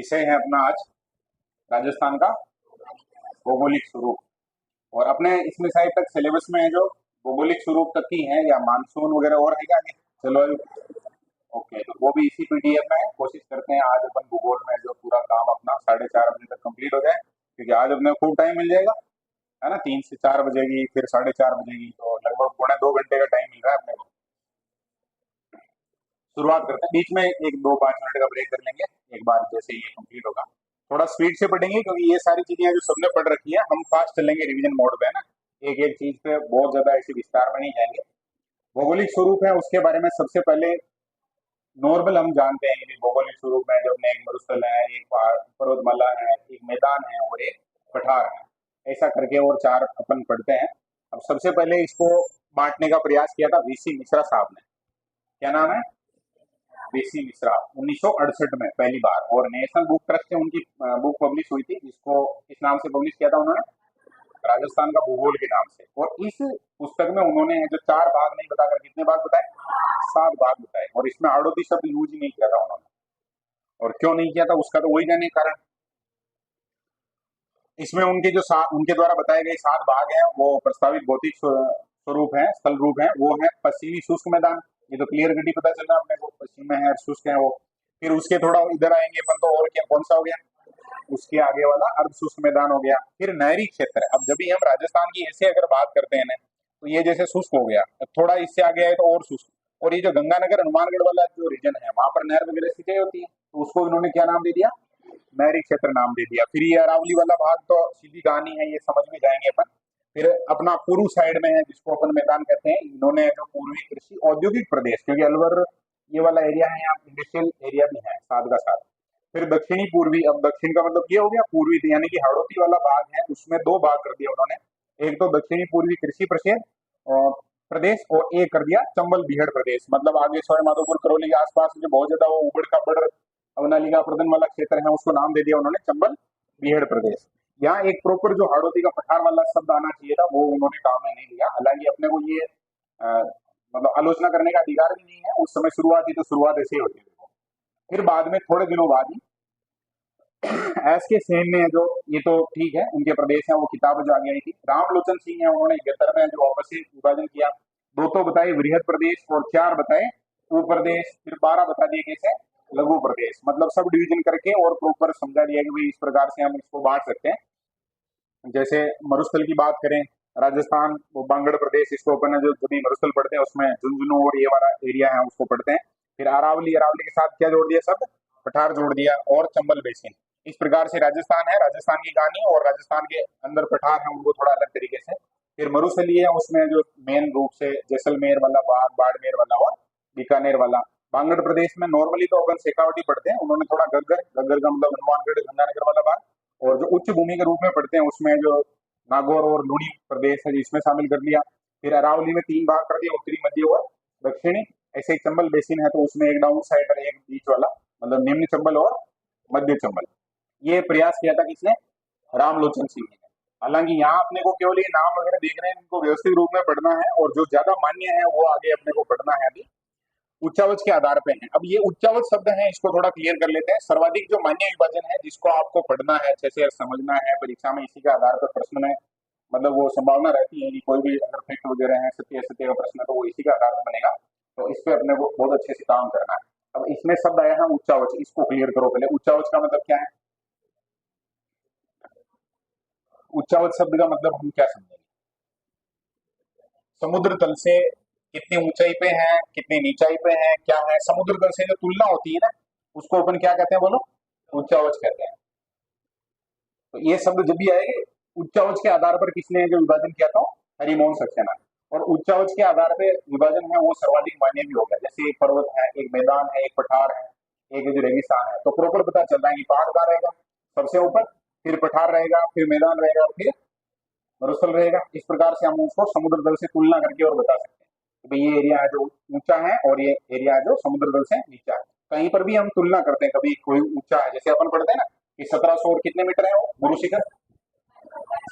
विषय है अपना आज राजस्थान का भौगोलिक स्वरूप। और अपने इसमें शायद तक सिलेबस में है जो भौगोलिक स्वरूप तक ही है, या मानसून वगैरह और है क्या आगे? चलो ओके, तो वो भी इसी पीडीएफ में है। कोशिश करते हैं आज अपन भूगोल में जो पूरा काम अपना 4:30 बजे तक कंप्लीट हो जाए, क्योंकि आज अपने खूब टाइम मिल जाएगा, है ना। 3 से 4 बजेगी, फिर 4:30 बजेगी, तो लगभग पौने 2 घंटे का टाइम मिल रहा है अपने को। शुरुआत करते हैं, बीच में एक 2-5 मिनट का ब्रेक कर लेंगे एक बार जैसे ये कंप्लीट होगा। थोड़ा स्पीड से पढ़ेंगे क्योंकि ये सारी चीजें जो सबने पढ़ रखी है, हम फास्ट चलेंगे रिवीजन मोड पे, है ना। एक एक चीज पे बहुत ज्यादा ऐसे विस्तार में नहीं जाएंगे। भौगोलिक स्वरूप है उसके बारे में सबसे पहले नॉर्मल हम जानते हैं कि भौगोलिक स्वरूप में जो अपने एक मरुस्थल है, एक पर्वतमाला है, एक मैदान है और एक पठार है, ऐसा करके और 4 अपन पढ़ते हैं। अब सबसे पहले इसको बांटने का प्रयास किया था वीसी मिश्रा साहब ने। क्या नाम है? वीसी मिश्रा। 1968 में पहली बार, और नेशनल बुक ट्रस्ट से उनकी बुक पब्लिश हुई थी, जिसको किस नाम से पब्लिश किया था उन्होंने? राजस्थान का भूगोल के नाम से। और इस पुस्तक में उन्होंने जो 4 भाग नहीं बताकर कितने भाग बताए? 7 भाग बताए। और इसमें आड़ोती शब्द यूज ही नहीं किया था उन्होंने। और क्यों नहीं किया था उसका तो वही जाने कारण। इसमें उनके जो उनके द्वारा बताए गए 7 भाग हैं, वो प्रस्तावित भौतिक स्वरूप है, स्थल रूप है। वो है पश्चिमी शुष्क मैदान, ये तो क्लियर कटी पता चल रहा है अपने को, पश्चिम में है, शुष्क है वो। फिर उसके थोड़ा इधर आएंगे अपन तो, और क्या कौन सा हो गया? उसके आगे वाला अर्ध शुष्क मैदान हो गया। फिर नहरी क्षेत्र। अब जब भी हम राजस्थान की ऐसे अगर बात करते हैं ना, तो ये जैसे शुष्क हो गया, थोड़ा इससे आगे आए तो और शुष्क। और ये जो गंगानगर हनुमानगढ़ वाला जो रीजन है, वहां पर नहर वगैरह सिंचाई होती है, तो उसको इन्होंने क्या नाम दे दिया? नहरी क्षेत्र नाम दे दिया। फिर ये अरावली वाला भाग तो सीधी कहानी है, ये समझ में जाएंगे अपन। फिर अपना पूर्व साइड में है, जिसको अपन मैदान कहते हैं, इन्होंने जो पूर्वी कृषि औद्योगिक प्रदेश, क्योंकि अलवर ये वाला एरिया है, यहाँ इंडस्ट्रियल एरिया भी है साथ का साथ। फिर दक्षिणी पूर्वी। अब दक्षिण का मतलब ये हो गया पूर्वी, यानी कि हाड़ौती वाला भाग है, उसमें 2 भाग कर दिया उन्होंने। एक तो दक्षिणी पूर्वी कृषि प्रदेश, और एक कर दिया चंबल बीहड़ प्रदेश। मतलब आगे सवाई माधोपुर करौली के आसपास जो बहुत ज्यादा वो उबड़ खाबड़ अवनालिका प्रदन वाला क्षेत्र है, उसको नाम दे दिया उन्होंने चंबल बीहड़ प्रदेश। यहाँ एक प्रॉपर जो हाड़ौती का पठार वाला शब्द आना चाहिए था, वो उन्होंने काम में नहीं लिया। हालांकि अपने को ये मतलब आलोचना करने का अधिकार भी नहीं है, उस समय शुरुआत ही तो शुरुआत ऐसे ही होती है। फिर बाद में थोड़े दिनों बाद ही एस के सेन ने जो, ये तो ठीक है उनके प्रदेश है, वो किताब जो आगे आई थी, रामलोचन सिंह है, उन्होंने 71 में जो वापस से विभाजन किया। 2 तो बताए वृहद प्रदेश, और 4 बताए उप प्रदेश, फिर 12 बता दिए कैसे? लघु प्रदेश। मतलब सब डिवीजन करके और प्रॉपर समझा दिया कि भाई इस प्रकार से हम इसको बांट सकते हैं। जैसे मरुस्थल की बात करें, राजस्थान वो बांगड़ प्रदेश, इसको अपन जो जब भी मरुस्थल पढ़ते हैं उसमें झुंझुनू और ये वाला एरिया है उसको पढ़ते हैं। फिर अरावली, अरावली के साथ क्या जोड़ दिया? सब पठार जोड़ दिया, और चंबल बेसिन। इस प्रकार से राजस्थान है, राजस्थान की कहानी, और राजस्थान के अंदर पठार है, उनको थोड़ा अलग तरीके से। फिर मरुस्थलीय है, उसमें जो मेन रूप से जैसलमेर वाला भाग, बाड़मेर वाला और बीकानेर वाला। बांगड़ प्रदेश में नॉर्मली तो अपन शेखावटी पढ़ते हैं, उन्होंने थोड़ा गग्गर, गग्गर का मतलब हनुमानगढ़ गंगानगर वाला भाग, और जो उच्च भूमि के रूप में पढ़ते हैं उसमें जो नागौर और लूणी प्रदेश है इसमें शामिल कर लिया। फिर अरावली में 3 भाग कर दिया, उत्तरी, मध्य और दक्षिणी। ऐसे ही चंबल बेसिन है, तो उसमें एक डाउन साइड और एक बीच वाला, मतलब निम्न चंबल और मध्य चंबल। ये प्रयास किया था किसने? रामलोचन सिंह ने। हालांकि यहाँ अपने को केवल ये नाम वगैरह देख रहे हैं, इनको व्यवस्थित रूप में पढ़ना है, और जो ज्यादा मान्य है वो आगे अपने को पढ़ना है अभी उच्चावच के आधार पे है। अब ये उच्चावच शब्द है, इसको थोड़ा क्लियर कर लेते हैं। सर्वाधिक जो मान्य विभाजन है, जिसको आपको पढ़ना है, अच्छे से समझना है, परीक्षा में इसी के आधार पर प्रश्न में, मतलब वो संभावना रहती है कि कोई भी अगर फैक्ट वगैरह है, सत्य असत्य का प्रश्न, तो वो इसी के आधार पर बनेगा। तो इस पे अपने को बहुत अच्छे से काम करना है। अब इसमें शब्द आया है उच्चावच, इसको क्लियर करो पहले। उच्चावच का मतलब क्या है? उच्चावच शब्द का मतलब हम क्या समझेंगे? समुद्र तल से कितनी ऊंचाई पे है, कितनी नीचाई पे है, क्या है? समुद्र तल से जो तुलना होती है ना, उसको अपन क्या कहते हैं बोलो? उच्चावच कहते हैं। तो ये शब्द जब भी आएंगे, उच्चावच के आधार पर किसने जो विभाजन किया था? हरिमोहन सक्सेना। और उच्चावच के आधार पे विभाजन है वो सर्वाधिक मान्य भी हो गया। जैसे एक पर्वत है, एक मैदान है, एक पठार है, एक जो रेगिस्तान है, तो प्रॉपर पता चल रहा है कि पहाड़ कहाँ रहेगा? सबसे ऊपर, फिर पठार रहेगा, फिर मैदान रहेगा, फिर मरुस्थल रहेगा। इस प्रकार से हम उसको समुद्र तल से तुलना करके और बता सकते हैं कि भाई ये एरिया है जो ऊंचा है, और ये एरिया है जो समुद्र तल से नीचा है। कहीं पर भी हम तुलना करते हैं, कभी कोई ऊंचा है, जैसे अपन पढ़ते हैं ना कि 1700 और कितने मीटर है वो गुरु शिखर?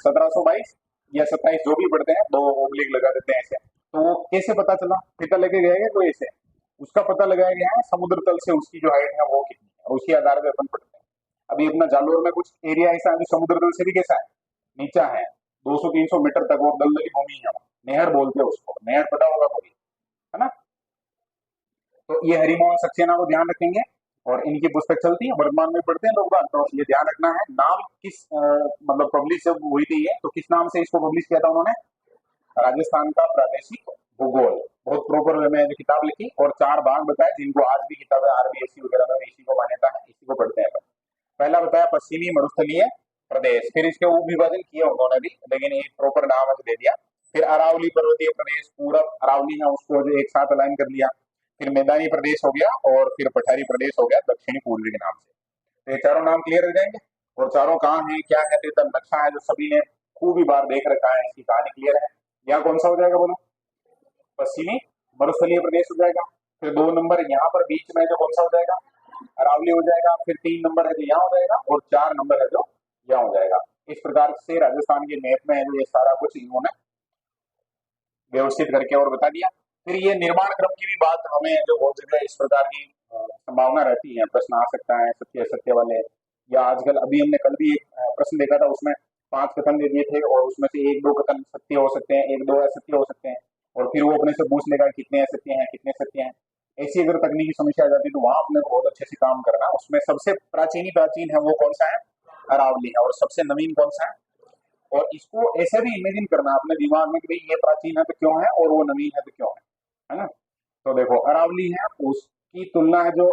1722 या 27, जो भी पढ़ते हैं, 2 ओब्लिक लगा देते हैं ऐसे। तो वो कैसे पता चला? पता लगे गया है कोई ऐसे? उसका पता लगाया गया है समुद्र तल से उसकी जो हाइट है वो कितनी है, और उसी आधार पर अपन पढ़ते हैं। अभी अपना जालोर में कुछ एरिया ऐसा है जो समुद्र तल से भी कैसा है, नीचा है, 200-300 मीटर तक वो दलदली भूमि है, नहर बोलते हैं उसको, नहर पता होगा कभी, है ना। तो ये हरिमोहन सक्सेना को ध्यान रखेंगे, और इनकी पुस्तक चलती है, वर्तमान में पढ़ते हैं लोग बाग, तो ये ध्यान रखना है। नाम किस मतलब पब्लिश जब हुई थी ये, तो किस नाम से इसको पब्लिश किया था उन्होंने, राजस्थान का प्रादेशिक भूगोल, बहुत प्रॉपर वे में किताब लिखी, और 4 भाग बताए जिनको आज भी किताबें आरबीएससी वगैरह में इसी को मान्यता है, इसी को पढ़ते हैं। पहला बताया पश्चिमी मरुस्थलीय प्रदेश, फिर इसके उप विभाजन किए उन्होंने भी, लेकिन एक प्रॉपर नाम दे दिया। फिर अरावली पर्वतीय प्रदेश, पूरब अरावली है उसको जो एक साथ अलाइन कर लिया, फिर मैदानी प्रदेश हो गया, और फिर पठारी प्रदेश हो गया दक्षिणी पूर्वी के नाम से। तो ये चारों नाम क्लियर हो जाएंगे, और चारों कहाँ है क्या है, तो एकदम नक्शा है जो सभी ने खूब ही बार देख रखा है, इसकी कहानी क्लियर है। यहाँ कौन सा हो जाएगा बोलो, पश्चिमी मरुस्थलीय प्रदेश हो जाएगा। फिर 2 नंबर यहाँ पर बीच में जो कौन सा हो जाएगा, अरावली हो जाएगा। फिर 3 नंबर है जो यहाँ हो जाएगा, और 4 नंबर है जो यहाँ हो जाएगा। इस प्रकार से राजस्थान के मैप में है जो ये सारा कुछ इन्होंने व्यवस्थित करके और बता दिया। फिर ये निर्माण क्रम की भी बात हमें जो बहुत जगह इस प्रकार की संभावना रहती है, प्रश्न आ सकता है सत्य असत्य वाले, या आजकल अभी हमने कल भी एक प्रश्न देखा था, उसमें 5 कथन दे दिए थे, और उसमें से 1-2 कथन सत्य हो सकते हैं, 1-2 असत्य हो सकते हैं, और फिर वो अपने से पूछ लेगा कितने असत्य हैं कितने सत्य हैं। ऐसी अगर तकनीकी समस्या आ जाती है तो वहां अपने को बहुत अच्छे से काम करना। उसमें सबसे प्राचीन है वो कौन सा है, अरावली है, और सबसे नवीन कौन सा है। और इसको ऐसे भी इमेजिन करना अपने दिमाग में कि भाई ये प्राचीन है तो क्यों है, और वो नवीन है तो क्यों है ना। तो देखो अरावली है, उसकी तुलना है जो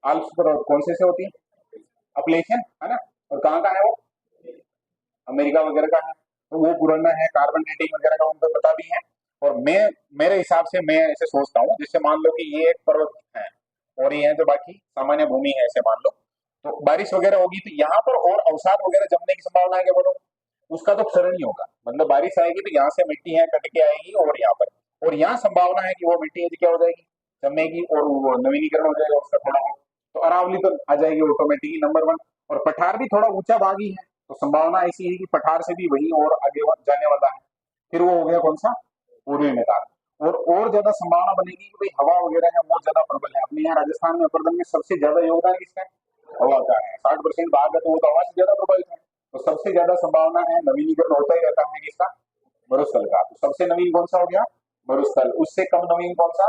आल्प्स पर्वत कौन से होती है, अपलेशन, है ना। और कहाँ का है वो, अमेरिका वगैरह का है। तो वो पुराना है, कार्बन डेटिंग वगैरह का उनको पता भी है। और मैं मेरे हिसाब से मैं ऐसे सोचता हूँ, जैसे मान लो कि ये एक पर्वत है, और ये है जो बाकी सामान्य भूमि है, ऐसे मान लो, तो बारिश वगैरह होगी तो यहाँ पर और अवसाद वगैरह जमने की संभावना है क्या बोलो, उसका तो क्षरण ही होगा। मतलब बारिश आएगी तो यहाँ से मिट्टी है कट के आएगी, और यहाँ पर, और यहाँ संभावना है कि वो मिट्टी है क्या हो जाएगी, जमेगी, और वो नवीनीकरण हो जाएगा उसका थोड़ा बहुत। तो अरावली तो आ जाएगी ऑटोमेटिकली नंबर 1। और पठार भी थोड़ा ऊंचा भाग ही है, तो संभावना ऐसी है कि पठार से भी वही और आगे जाने वाला है। फिर वो हो गया कौन सा, पूर्वी मैदान। और ज्यादा संभावना बनेगी कि भाई हवा वगैरह है वो ज्यादा प्रबल है। अपने यहाँ राजस्थान में अपर्दन में सबसे ज्यादा योगदान किसका है, हवा का है, 60% भाग है, तो वो तो हवा से ज्यादा प्रबलित है। तो सबसे ज्यादा संभावना है, नवीनीकरण होता ही रहता है किसका, मरुस्थल का। तो सबसे नवीन कौन सा हो गया, मरुस्थल। उससे कम नवीन कौन सा,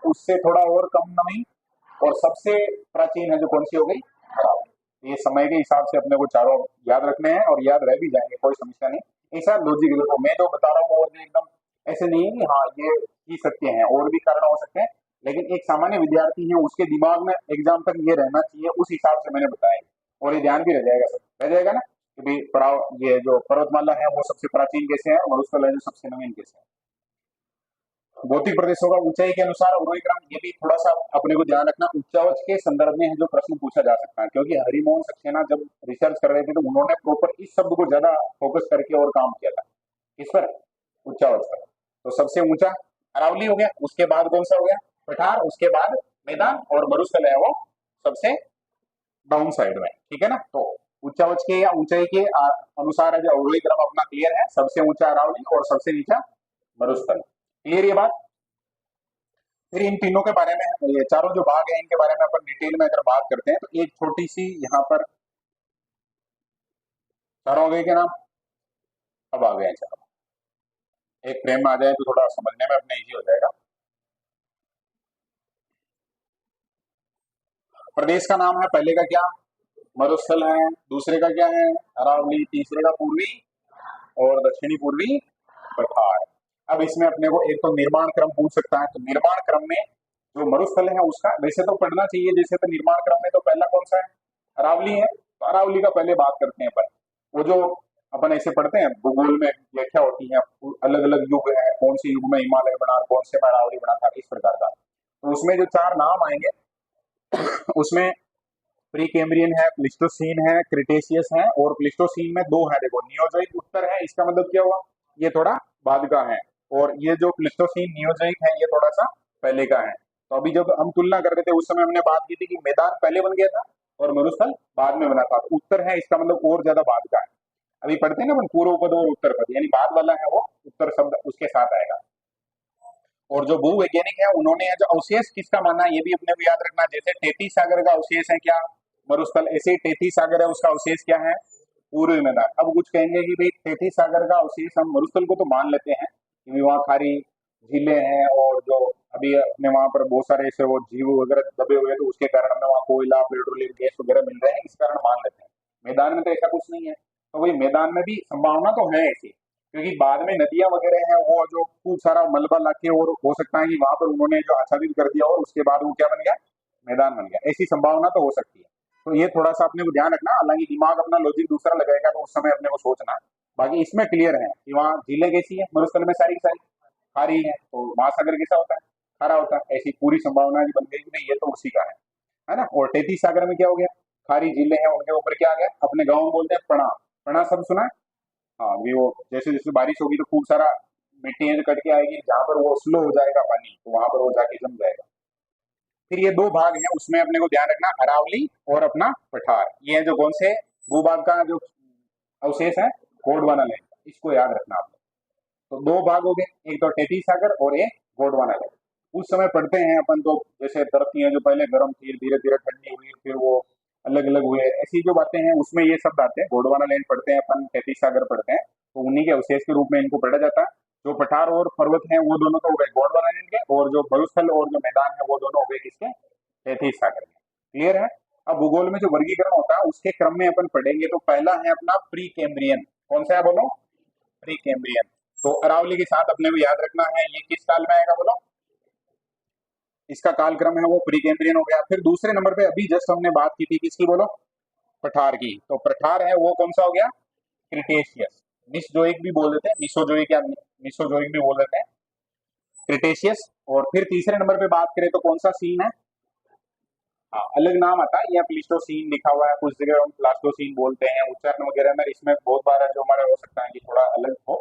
उससे थोड़ा और कम नवीन, और सबसे प्राचीन है जो कौन सी हो गई, अरावली। ये समय के हिसाब से अपने को चारों याद रखने हैं, और याद रह भी जाएंगे, कोई समस्या नहीं। ऐसा लॉजिक देखो मैं जो बता रहा हूँ, और जो एकदम ऐसे नहीं है कि हाँ ये ही सत्य है, और भी कारण हो सकते हैं, लेकिन एक सामान्य विद्यार्थी है उसके दिमाग में एग्जाम तक ये रहना चाहिए, उस हिसाब से मैंने बताया। और ये ध्यान भी रह जाएगा, सब रह जाएगा ना कि भाई ये जो पर्वतमाला है वो सबसे प्राचीन कैसे है, और उसका जो सबसे नवीन कैसे है। भौतिक प्रदेशों का ऊंचाई के अनुसार अवरोही क्रम, ये भी थोड़ा सा अपने को ध्यान रखना, उच्चावच के संदर्भ में है जो प्रश्न पूछा जा सकता है। क्योंकि हरिमोहन सक्सेना जब रिसर्च कर रहे थे तो उन्होंने प्रॉपर इस शब्द को ज्यादा फोकस करके और काम किया था, इस पर, उच्चावच पर। तो सबसे ऊंचा अरावली हो गया, उसके बाद कौन सा हो गया, पठार, उसके बाद मैदान, और मरुस्थल है वो सबसे डाउन साइड में, ठीक है ना। तो उच्चावच के या ऊंचाई के अनुसार है जो अवरोही क्रम अपना क्लियर है, सबसे ऊंचा अरावली और सबसे नीचा मरुस्थल। क्लियर ये बात। फिर इन तीनों के बारे में, ये चारों जो भाग हैं इनके बारे में अपन डिटेल में अगर बात करते हैं, तो एक छोटी सी यहाँ पर, चारों हो गए क्या नाम, अब आ गए हैं चारों, एक फ्रेम में आ जाए तो थोड़ा समझने में अपने इजी हो जाएगा। प्रदेश का नाम है, पहले का क्या, मरुस्थल है, दूसरे का क्या है, अरावली, तीसरे का पूर्वी और दक्षिणी पूर्वी पठार। अब इसमें अपने को एक तो निर्माण क्रम पूछ सकता है, तो निर्माण क्रम में जो मरुस्थल है उसका वैसे तो पढ़ना चाहिए, जैसे तो निर्माण क्रम में तो पहला कौन सा है, अरावली है, तो अरावली का पहले बात करते हैं अपन। वो जो अपन ऐसे पढ़ते हैं भूगोल में व्याख्या होती है, अलग अलग युग है, कौन से युग में हिमालय बना, कौन से में अरावली बना था, इस प्रकार का। तो उसमें जो 4 नाम आएंगे उसमें प्री कैम्ब्रियन है, प्लिस्टोसीन है, क्रिटेशियस है, और प्लिस्टोसीन में 2 है, देखो नियोजोइक उत्तर है, इसका मतलब क्या हुआ, ये थोड़ा बाद का है, और ये जो प्लिस्टोसीन नियोजोइक है ये थोड़ा सा पहले का है। तो अभी जब हम तुलना कर रहे थे उस समय हमने बात की थी कि मैदान पहले बन गया था और मरुस्थल बाद में बना था। तो उत्तर है इसका मतलब और ज्यादा बाद का है। अभी पढ़ते हैं ना अपन पूर्व पद और उत्तर पद, यानी बाद वाला है वो उत्तर शब्द उसके साथ आएगा। और जो भूवैज्ञानिक है उन्होंने जो अवशेष किसका माना है ये भी अपने को याद रखना, जैसे 33 सागर का अवशेष है क्या, मरुस्थल। ऐसे ही तैतीस सागर है, उसका अवशेष क्या है? पूर्वी मैदान। अब कुछ कहेंगे कि भाई तैतीस सागर का अवशेष, हम मरुस्थल को तो मान लेते हैं कि वहाँ खारी झीलें हैं, और जो अभी अपने वहां पर बहुत सारे ऐसे वो जीव वगैरह दबे हुए हैं, तो उसके कारण हमें वहाँ कोयला, पेट्रोलियम गैस वगैरह मिल रहे हैं, इस कारण मान लेते हैं। मैदान में तो ऐसा कुछ नहीं है। तो वही मैदान में भी संभावना तो है ऐसी, क्योंकि बाद में नदियां वगैरह हैं, वो जो खूब सारा मलबा लाके, और हो सकता है कि वहां पर उन्होंने जो आच्छादित कर दिया, और उसके बाद वो क्या बन गया? मैदान बन गया। ऐसी संभावना तो हो सकती है। तो ये थोड़ा सा अपने को ध्यान रखना, हालांकि दिमाग अपना लॉजिक दूसरा लगाएगा, तो उस समय अपने को सोचना। बाकी इसमें क्लियर है कि वहाँ झीलें कैसी है? मरुस्थल में सारी की सारी खारी है, तो महासागर कैसा होता है? खारा होता है। ऐसी पूरी संभावना बन गई कि नहीं, ये तो उसी का है ना। और तैतीस सागर में क्या हो गया? खारी झीलें हैं, उनके ऊपर क्या आ गया? अपने गाँव में बोलते हैं पणा। पणा सब सुना है? हाँ, भी वो जैसे जैसे बारिश होगी तो खूब सारा मिट्टी है जो कट के आएगी, जहां पर वो स्लो हो जाएगा पानी, तो वहां पर वो जाके जम जाएगा। फिर ये दो भाग हैं, उसमें अपने को ध्यान रखना, अरावली और अपना पठार। ये है जो कौन से भूभाग का जो अवशेष है? गोंडवाना लैंड, इसको याद रखना आप। तो दो भाग हो गए, एक तो तैतीस सागर और एक गोंडवाना लैंड। उस समय पढ़ते हैं अपन तो, जैसे धरती है जो पहले गर्म थी, धीरे धीरे ठंडी हुई, फिर वो अलग अलग हुए, ऐसी जो बातें हैं उसमें ये शब्द आते हैं। गोंडवाना लैंड पढ़ते हैं अपन, तैतीस सागर पढ़ते हैं, तो उन्हीं के अवशेष के रूप में इनको पढ़ा जाता है। जो पठार और पर्वत हैं वो दोनों तो हो गए गोंडवाना लैंड के, और जो मरुस्थल और जो मैदान है वो दोनों हो गए किसके? तैतीस सागर के। क्लियर है? अब भूगोल में जो वर्गीकरण होता है उसके क्रम में अपन पढ़ेंगे। तो पहला है अपना प्री कैम्ब्रियन। कौन सा है बोलो? Pre Cambrian. तो अरावली के साथ अपने को याद रखना है, ये किस काल में आएगा बोलो? इसका कालक्रम है वो प्री कैम्ब्रियन हो गया। फिर दूसरे नंबर पे अभी जस्ट हमने बात की थी किसकी बोलो? पठार की। तो पठार है वो कौन सा हो गया? क्रिटेशियस। मिसजोइक भी बोल देते हैं, मिसोजोइक या मिसोजोइक भी बोल देते हैं, क्रिटेशियस। और फिर तीसरे नंबर पे बात करें तो कौन सा सीन है? हाँ, अलग नाम आता है, या प्लिस्टोसीन लिखा हुआ है, कुछ जगह हम प्लास्टोसीन बोलते हैं, उच्चारण वगैरह में इसमें बहुत बार जो हमारा हो सकता है कि थोड़ा अलग हो।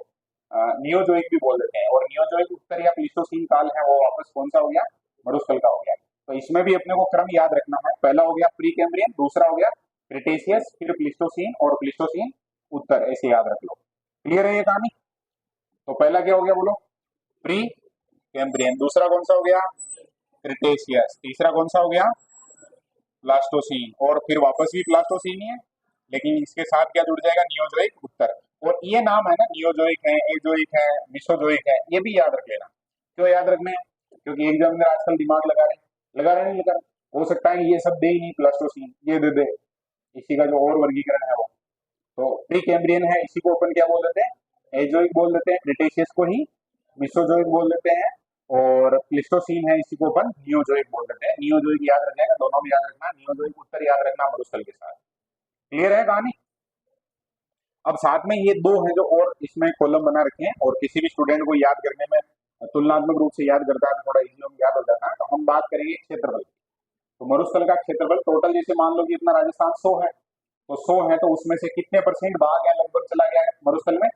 नियोजोइक भी बोल देते हैं, और नियोजोइक उत्तर या प्लिस्टोसीन काल है वो वापस कौन सा हो गया? मरुस्थल का हो गया। तो इसमें भी अपने को क्रम याद रखना है, पहला हो गया प्री कैम्ब्रियन, दूसरा हो गया क्रिटेशियस, फिर प्लिस्टोसीन, और प्लिस्टोसीन उत्तर, ऐसे याद रख लो। क्लियर है ये कहानी? तो पहला क्या हो गया बोलो? Pre Cambrian. दूसरा कौन सा हो गया? क्रिटेशियस। तीसरा कौन सा हो गया? प्लास्टोसीन। और फिर वापस भी प्लास्टोसीन ही है, लेकिन इसके साथ क्या जुड़ जाएगा? नियोजोइक उत्तर। और ये नाम है ना, नियोजोइक है, एजोइक है, मिसोजोइक है, ये भी याद रख लेना। क्यों याद रखना है? क्योंकि एग्जामिनर आजकल दिमाग लगा रहे नहीं लगा रहे। हो सकता है कि ये सब दे ही नहीं, प्लास्टोसीन ये दे दे, इसी का जो और वर्गीकरण है वो। तो प्री कैम्ब्रियन है, इसी को अपन क्या बोल देते हैं? एजोइक बोल देते हैं। क्रिटेशियस को ही मिसोजोइक बोल देते हैं, और प्लिस्टोसीन है, इसी को अपन नियोजोइक बोल देते हैं। नियोजोइक याद रखना, दोनों भी याद रखना, नियोजोइक उत्तर याद रखना मरुस्थल के साथ। क्लियर है कहानी? अब साथ में ये दो हैं जो और इसमें कॉलम बना रखे हैं, और किसी भी स्टूडेंट को याद करने में तुलनात्मक रूप से याद करता है तो थोड़ा इजी याद हो जाता है। तो हम बात करेंगे क्षेत्रफल की। तो मरुस्थल का क्षेत्रफल टोटल, जैसे मान लो कि इतना राजस्थान 100 है, तो 100 है, तो उसमें से कितने परसेंट भाग है लगभग चला गया है मरुस्थल में?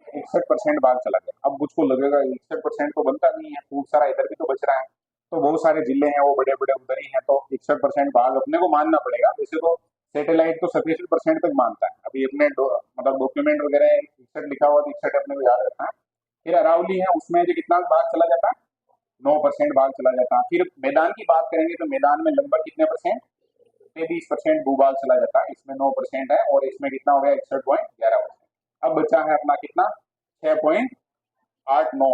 61% भाग चला गया। अब मुझको लगेगा 61% तो बनता नहीं है, खूब सारा इधर भी तो बच रहा है। तो बहुत सारे जिले हैं वो बड़े बड़े उधर ही हैं, तो 61% भाग अपने को मानना पड़ेगा। वैसे तो सैटेलाइट तो 67% तक मानता है। अभी अपने मतलब डॉक्यूमेंट वगैरह 61 लिखा हुआ, तो 61 अपने को याद रखना है। फिर अरावली है, उसमें जो कितना भाग चला जाता है? 9% भाग चला जाता है। फिर मैदान की बात करेंगे तो मैदान में लगभग कितने परसेंट? 33% भूभाग चला जाता है, इसमें 9% है, और इसमें कितना हो गया? 61.11%। अब बचा है अपना कितना? 6.89,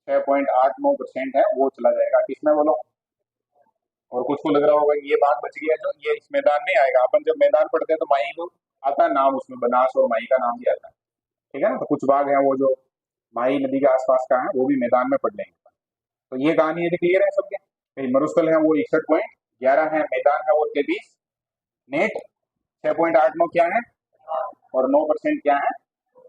6.89% है, वो चला जाएगा किसमें बोलो? और कुछ को लग रहा होगा कि ये भाग बच गया जो ये इस मैदान में आएगा। अपन जब मैदान पढ़ते हैं तो माई को आता है नाम, उसमें बनास और माई का नाम भी आता है, ठीक है ना। तो कुछ भाग है वो जो माई नदी के आसपास का है, वो भी मैदान में पढ़ लेंगे। तो ये कहानी यदि क्लियर है सबके? तो मरुस्थल है वो 61.11 है, मैदान है वो 33, नेट 6.89 क्या है, और 9% क्या है?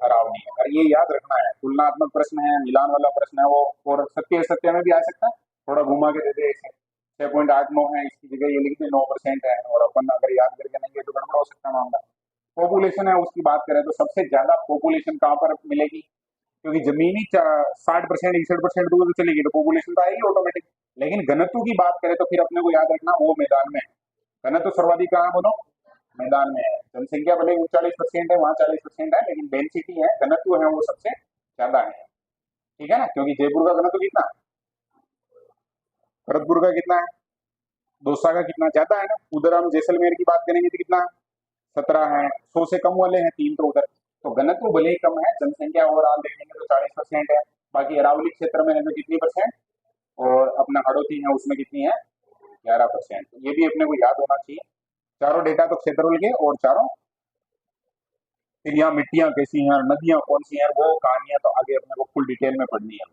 अरावली है। और ये याद रखना है, तुलनात्मक प्रश्न है, मिलान वाला प्रश्न है वो, और सत्य सत्य में भी आ सकता है, थोड़ा घुमा के दे दे ऐसे। 6.89 है, इसकी जगह ये लिख दे 9% है, और अपन अगर याद करके नहीं गए तो गड़बड़ हो सकता है मामला। पॉपुलेशन है उसकी बात करें तो सबसे ज्यादा पॉपुलेशन कहाँ पर मिलेगी? क्योंकि जमीनी 60%, 61% दूर तो चलेगी, तो पॉपुलेशन तो आएगी ऑटोमेटिक। लेकिन घनत्व की बात करें तो फिर अपने को याद रखना वो मैदान में है। घनत्व सर्वाधिक कहाँ बोलो? मैदान में है। जनसंख्या भले 39% है, वहाँ 40% है, लेकिन डेंसिटी है, घनत्व है वो सबसे ज्यादा है। ठीक है ना? क्योंकि जयपुर का घनत्व कितना है? भरतपुर का कितना है? दौसा का कितना ज्यादा है ना, उधर हम जैसलमेर की बात करेंगे तो कितना 17 है, 100 से कम वाले हैं 3 तो उधर। तो घनत्व भले ही कम है, जनसंख्या ओवरऑल देखेंगे तो 40% है। बाकी अरावली क्षेत्र में है तो कितनी परसेंट, और अपना हड़ौती है उसमें कितनी है, 11%। ये भी अपने को याद होना चाहिए। चारों डेटा तो क्षेत्रफल के, और चारों फिर यहाँ मिट्टियां कैसी हैं, नदियां कौन सी हैं, वो कहानियां तो आगे अपने को फुल डिटेल में पढ़नी है।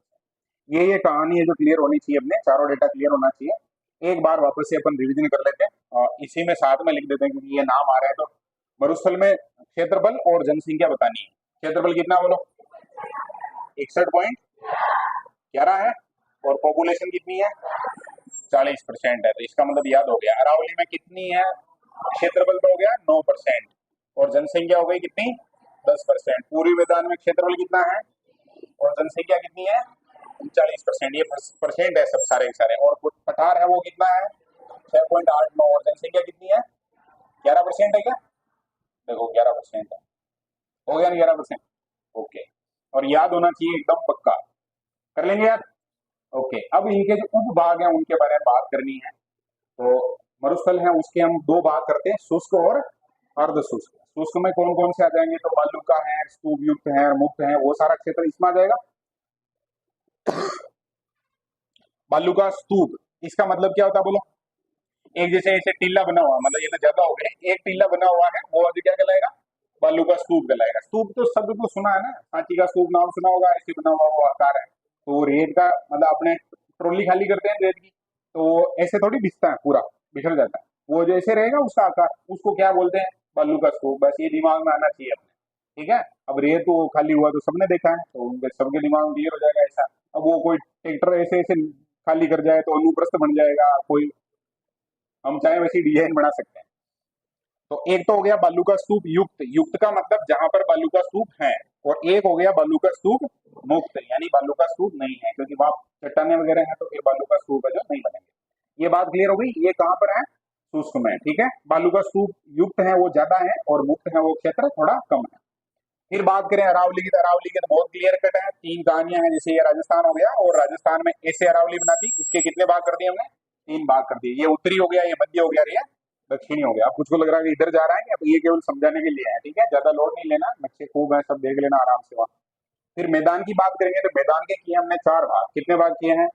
ये कहानी है जो क्लियर होनी चाहिए, अपने चारों डेटा क्लियर होना चाहिए। एक बार वापस से अपन रिवीजन कर लेते हैं, और इसी में साथ में लिख देते हैं क्योंकि ये नाम आ रहा है। तो मरुस्थल में क्षेत्रफल और जनसंख्या बतानी है। क्षेत्रफल कितना बोलो, 61.11 है, और पॉपुलेशन कितनी है, 40% है। तो इसका मतलब याद हो गया। अरावली में कितनी है, क्षेत्रफल तो हो गया 9%, और जनसंख्या हो गई कितनी, 10%। पूर्वी मैदान में क्षेत्रफल कितना है और जनसंख्या कितनी है, 40%। ये परसेंट है सब सारे के सारे। और पठार है वो कितना है, 6.89, और जनसंख्या कितनी है, 11% है क्या, देखो 11% है, हो गया ना 11%। ओके, और याद होना चाहिए एकदम पक्का, कर लेंगे यार। ओके, अब इनके जो उपभाग हैं उनके बारे में बात करनी है। तो मरुस्थल है उसके हम दो भाग करते हैं, शुष्क और अर्ध शुष्क। शुष्क में कौन कौन से आ जाएंगे, तो बालुका है, स्तूप युक्त है, मुक्त है, वो सारा क्षेत्र इसमें आ जाएगा। बालुका स्तूप, इसका मतलब क्या होता है बोलो, एक जैसे ऐसे टीला बना हुआ, मतलब ये तो ज्यादा हो गए, एक टीला बना हुआ है वो अभी क्या कहलाएगा, बालू का स्तूप कहलाएगा। स्तूप तो शब्द तो सुना है ना, सांची का स्तूप नाम सुना होगा, ऐसे बना हुआ वो आकार है। तो रेत का मतलब अपने ट्रॉली खाली करते हैं रेत की, तो ऐसे थोड़ी बिछता है, पूरा बिखर जाता है, वो जैसे रहेगा उसका आकार, उसको क्या बोलते हैं, बालू का स्तूप। बस ये दिमाग में आना चाहिए अपने, ठीक है। अब रेत तो खाली हुआ तो सबने देखा है, तो उनके सबके दिमाग में क्लियर हो जाएगा ऐसा। अब वो कोई ट्रैक्टर ऐसे ऐसे खाली कर जाए तो अनुप्रस्थ बन जाएगा कोई, हम चाहे वैसी डिजाइन बना सकते हैं। तो एक तो हो गया बालू का स्तूप युक्त, युक्त का मतलब जहां पर बालू का स्तूप है, और एक हो गया बालू का स्तूप मुक्त, यानी बालू का स्तूप नहीं है, क्योंकि वहां चट्टाने वगैरह हैं तो फिर बालू का स्तूप है जो नहीं बनेंगे। ये बात क्लियर हो गई। ये कहां पर है, शुष्क में, ठीक है। बालू का स्तूप युक्त है वो ज्यादा है, और मुक्त है वो क्षेत्र थोड़ा कम है। फिर बात करें अरावली की, तो अरावली की तो बहुत क्लियर कट है, 3 कहानियां हैं। जैसे ये राजस्थान हो गया, और राजस्थान में ऐसे अरावली बनाती, इसके कितने भाग कर दिए हमने, 3 भाग कर दिए। ये उत्तरी हो गया, ये मध्य हो गया, ये दक्षिणी हो गया। अब कुछ को लग रहा है कि इधर जा रहा है, अब ये केवल समझाने के लिए है, ठीक है, ज्यादा लोड नहीं लेना, नक्शे खूब है, सब देख लेना आराम से वहां। फिर मैदान की बात करेंगे, तो मैदान के किए हमने 4 भाग, कितने भाग किए हैं।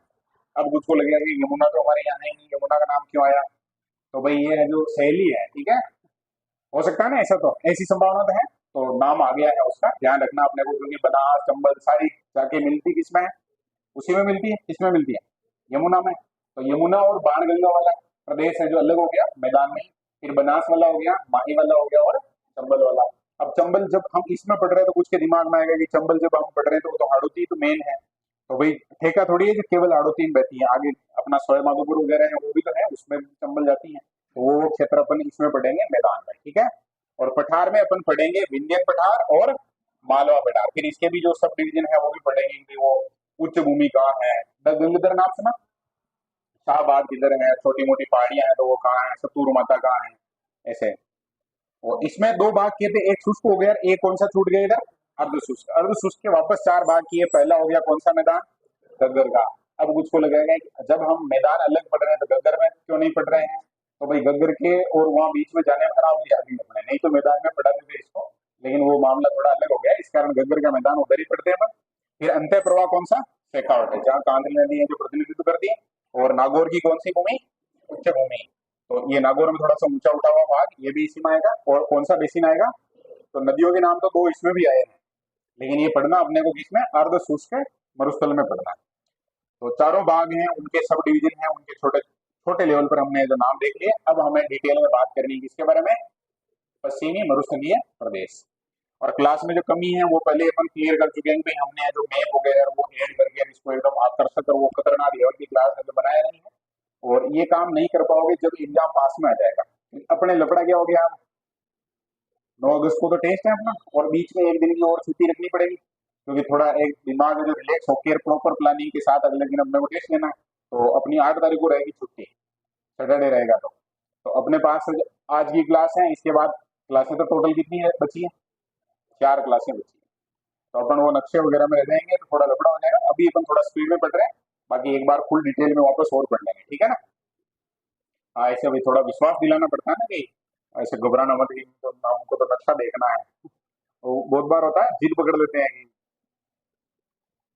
अब कुछ को लगेगा कि यमुना तो हमारे यहाँ है ही नहीं, यमुना का नाम क्यों आया, तो भाई ये है जो सहेली है, ठीक है, हो सकता है ना ऐसा, तो ऐसी संभावना तो है, तो नाम आ गया है उसका, ध्यान रखना अपने को, क्योंकि बनास चंबल सारी जाके मिलती किसमें है, उसी में मिलती है, किसमें मिलती है, यमुना में। तो यमुना और बाणगंगा वाला प्रदेश है जो अलग हो गया मैदान में। फिर बनास वाला हो गया, माही वाला हो गया, और चंबल वाला। अब चंबल जब हम इसमें पढ़ रहे हैं तो कुछ के दिमाग में आएगा कि चंबल जब हम पढ़ रहे हैं तो वो तो हाड़ौती तो मेन है, तो भाई ठेका थोड़ी है जो केवल हाड़ौती में बहती है, आगे अपना सोय माधोपुर वगैरह है वो भी तो है, उसमें भी चंबल जाती है। तो वो क्षेत्र अपन इसमें पढ़ेंगे मैदान में, ठीक है। और पठार में अपन पढ़ेंगे विंध्यन पठार और मालवा पठार। फिर इसके भी जो सब डिवीजन है वो भी पढ़ेंगे कि वो उच्च भूमि कहाँ है, गंगाधर नाम सुना, शाहबाद किधर है, छोटी मोटी पहाड़ियां हैं तो वो कहाँ है, सतूर माता कहाँ है, ऐसे। और इसमें 2 भाग किए थे, एक शुष्क हो गया, एक कौन सा छूट गया इधर, अर्ध शुष्क। अर्ध शुष्क के वापस 4 भाग किए, पहला हो गया कौन सा मैदान, गग्गर का। अब कुछ को लगेगा कि जब हम मैदान अलग पढ़ रहे हैं तो गग्गर में क्यों नहीं पढ़ रहे हैं, तो भाई गग्गर के और वहां बीच में जाने में खराब लिया अपने, नहीं तो मैदान में पढ़ा देते इसको, लेकिन वो मामला थोड़ा अलग हो गया, इस कारण गग्गर का मैदान उधर ही पढ़ते हैं अपन। फिर अंत्य प्रवाह कौन सा, शेखावट है, जहाँ कांधली नदी है जो प्रतिनिधित्व करती है। और नागौर की कौन सी भूमि, उच्च भूमि। तो ये नागौर में थोड़ा सा ऊंचा उठा हुआ भाग, ये भी इसी में आएगा। और कौन सा बेसिन आएगा, तो नदियों के नाम तो 2 इसमें भी आए हैं, लेकिन ये पढ़ना अपने को किसमें, अर्ध शुष्क मरुस्थल में पढ़ना है। तो चारों भाग हैं, उनके सब डिवीजन हैं, उनके छोटे छोटे लेवल पर हमने जो नाम देख लिए। अब हमें डिटेल में बात करनी है किसके बारे में, पश्चिमी मरुस्थलीय प्रदेश। और क्लास में जो कमी है वो पहले अपन क्लियर कर चुके हैं कि हमने जो मैप वगैरह वो ऐड करके इसको एकदम आकर्षक और वो खतरनाक लेवल की क्लास में बनाया नहीं है, और ये काम नहीं कर पाओगे जब एग्जाम पास में आ जाएगा। अपने लफड़ा क्या हो गया, 9 अगस्त को तो टेस्ट है अपना, और बीच में एक दिन की और छुट्टी रखनी पड़ेगी, क्योंकि थोड़ा एक दिमाग जो रिलैक्स होकर प्रॉपर प्लानिंग के साथ अगले दिन अपने को टेस्ट लेना है। तो अपनी 8 तारीख को रहेगी छुट्टी, सैटरडे रहेगा। तो अपने पास आज की क्लास है, इसके बाद क्लासें तो टोटल कितनी है बची है, 4 क्लासें बची है। तो अपन वो नक्शे वगैरह में रह जाएंगे तो थोड़ा लफड़ा हो जाएगा। अभी अपन थोड़ा स्पीड में पढ़ रहे हैं, बाकी एक बार फुल डिटेल में वापस और पढ़ लेंगे, ठीक है ना। हाँ, ऐसे भाई थोड़ा विश्वास दिलाना पड़ता है ना कि ऐसे घबराना मत, कि तो हमको तो नक्शा देखना है। तो बहुत बार होता है, जिद पकड़ लेते हैं कि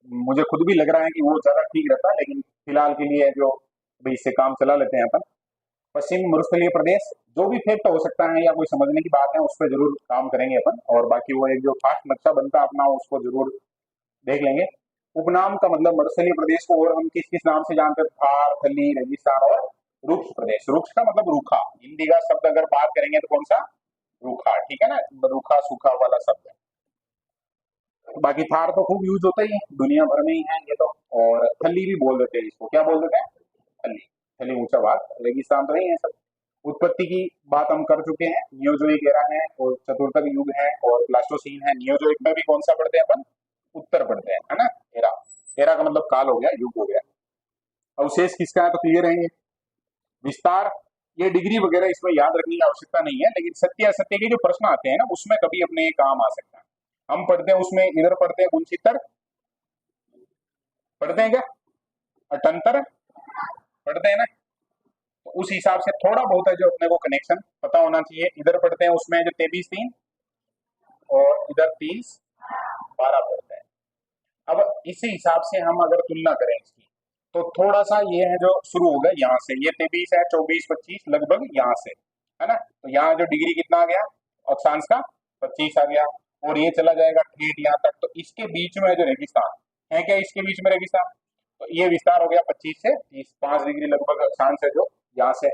मुझे खुद भी लग रहा है कि वो ज्यादा ठीक रहता है, लेकिन फिलहाल के लिए जो भाई इससे काम चला लेते हैं अपन। पश्चिम मरुस्थलीय प्रदेश, जो भी फेक्ट हो सकता है या कोई समझने की बात है उस पर जरूर काम करेंगे अपन, और बाकी वो एक जो फास्ट नक्शा बनता है अपना उसको जरूर देख लेंगे। उपनाम का मतलब मरुस्थलीय प्रदेश को और हम किस किस नाम से जानते हैं? थार, थली, रेगिस्तान और रुक्ष प्रदेश। रुक्ष का मतलब रूखा, हिंदी का शब्द अगर बात करेंगे तो कौन सा? रूखा, ठीक है ना, रूखा सूखा वाला शब्द है। बाकी थार तो खूब यूज होता ही है, दुनिया भर में ही है ये तो। और थली भी बोल देते हैं इसको, क्या बोल देते हैं? थली। थली ऊंचा भाग, रेगिस्तान तो नहीं है सब। उत्पत्ति की बात हम कर चुके हैं, नियोजोइक एरा है और चतुर्थक युग है और प्लास्टोसीन है। नियोजोइक में भी कौन सा पढ़ते हैं अपन? उत्तर पढ़ते हैं, है ना। एरा, एरा का मतलब काल हो गया, युग हो गया। अवशेष किसका है तो क्लियर है ये। विस्तार, ये डिग्री वगैरह इसमें याद रखने की आवश्यकता नहीं है, लेकिन सत्य असत्य के जो प्रश्न आते हैं ना उसमें कभी अपने ये काम आ सकता है। हम पढ़ते हैं उसमें, इधर पढ़ते हैं गुणचित्र, पढ़ते हैं क्या? अटंतर पढ़ते हैं ना। तो उस हिसाब से थोड़ा बहुत है जो अपने को कनेक्शन पता होना चाहिए। इधर पढ़ते हैं उसमें जो 23 3 और इधर 30 12 पढ़ते हैं। अब इसी हिसाब से हम अगर तुलना करें इसकी, तो थोड़ा सा ये है जो शुरू होगा यहाँ से, ये 23 है, 24 25 लगभग यहाँ से, है ना। तो यहाँ जो डिग्री कितना आ गया अक्षांश का? 25 आ गया। और ये चला जाएगा ठेठ यहाँ तक, तो इसके बीच में है जो रेगिस्तान है, क्या इसके बीच में रेगिस्तान? तो ये विस्तार हो गया 25 से 30, 5 डिग्री लगभग अक्षांश है जो यहाँ से।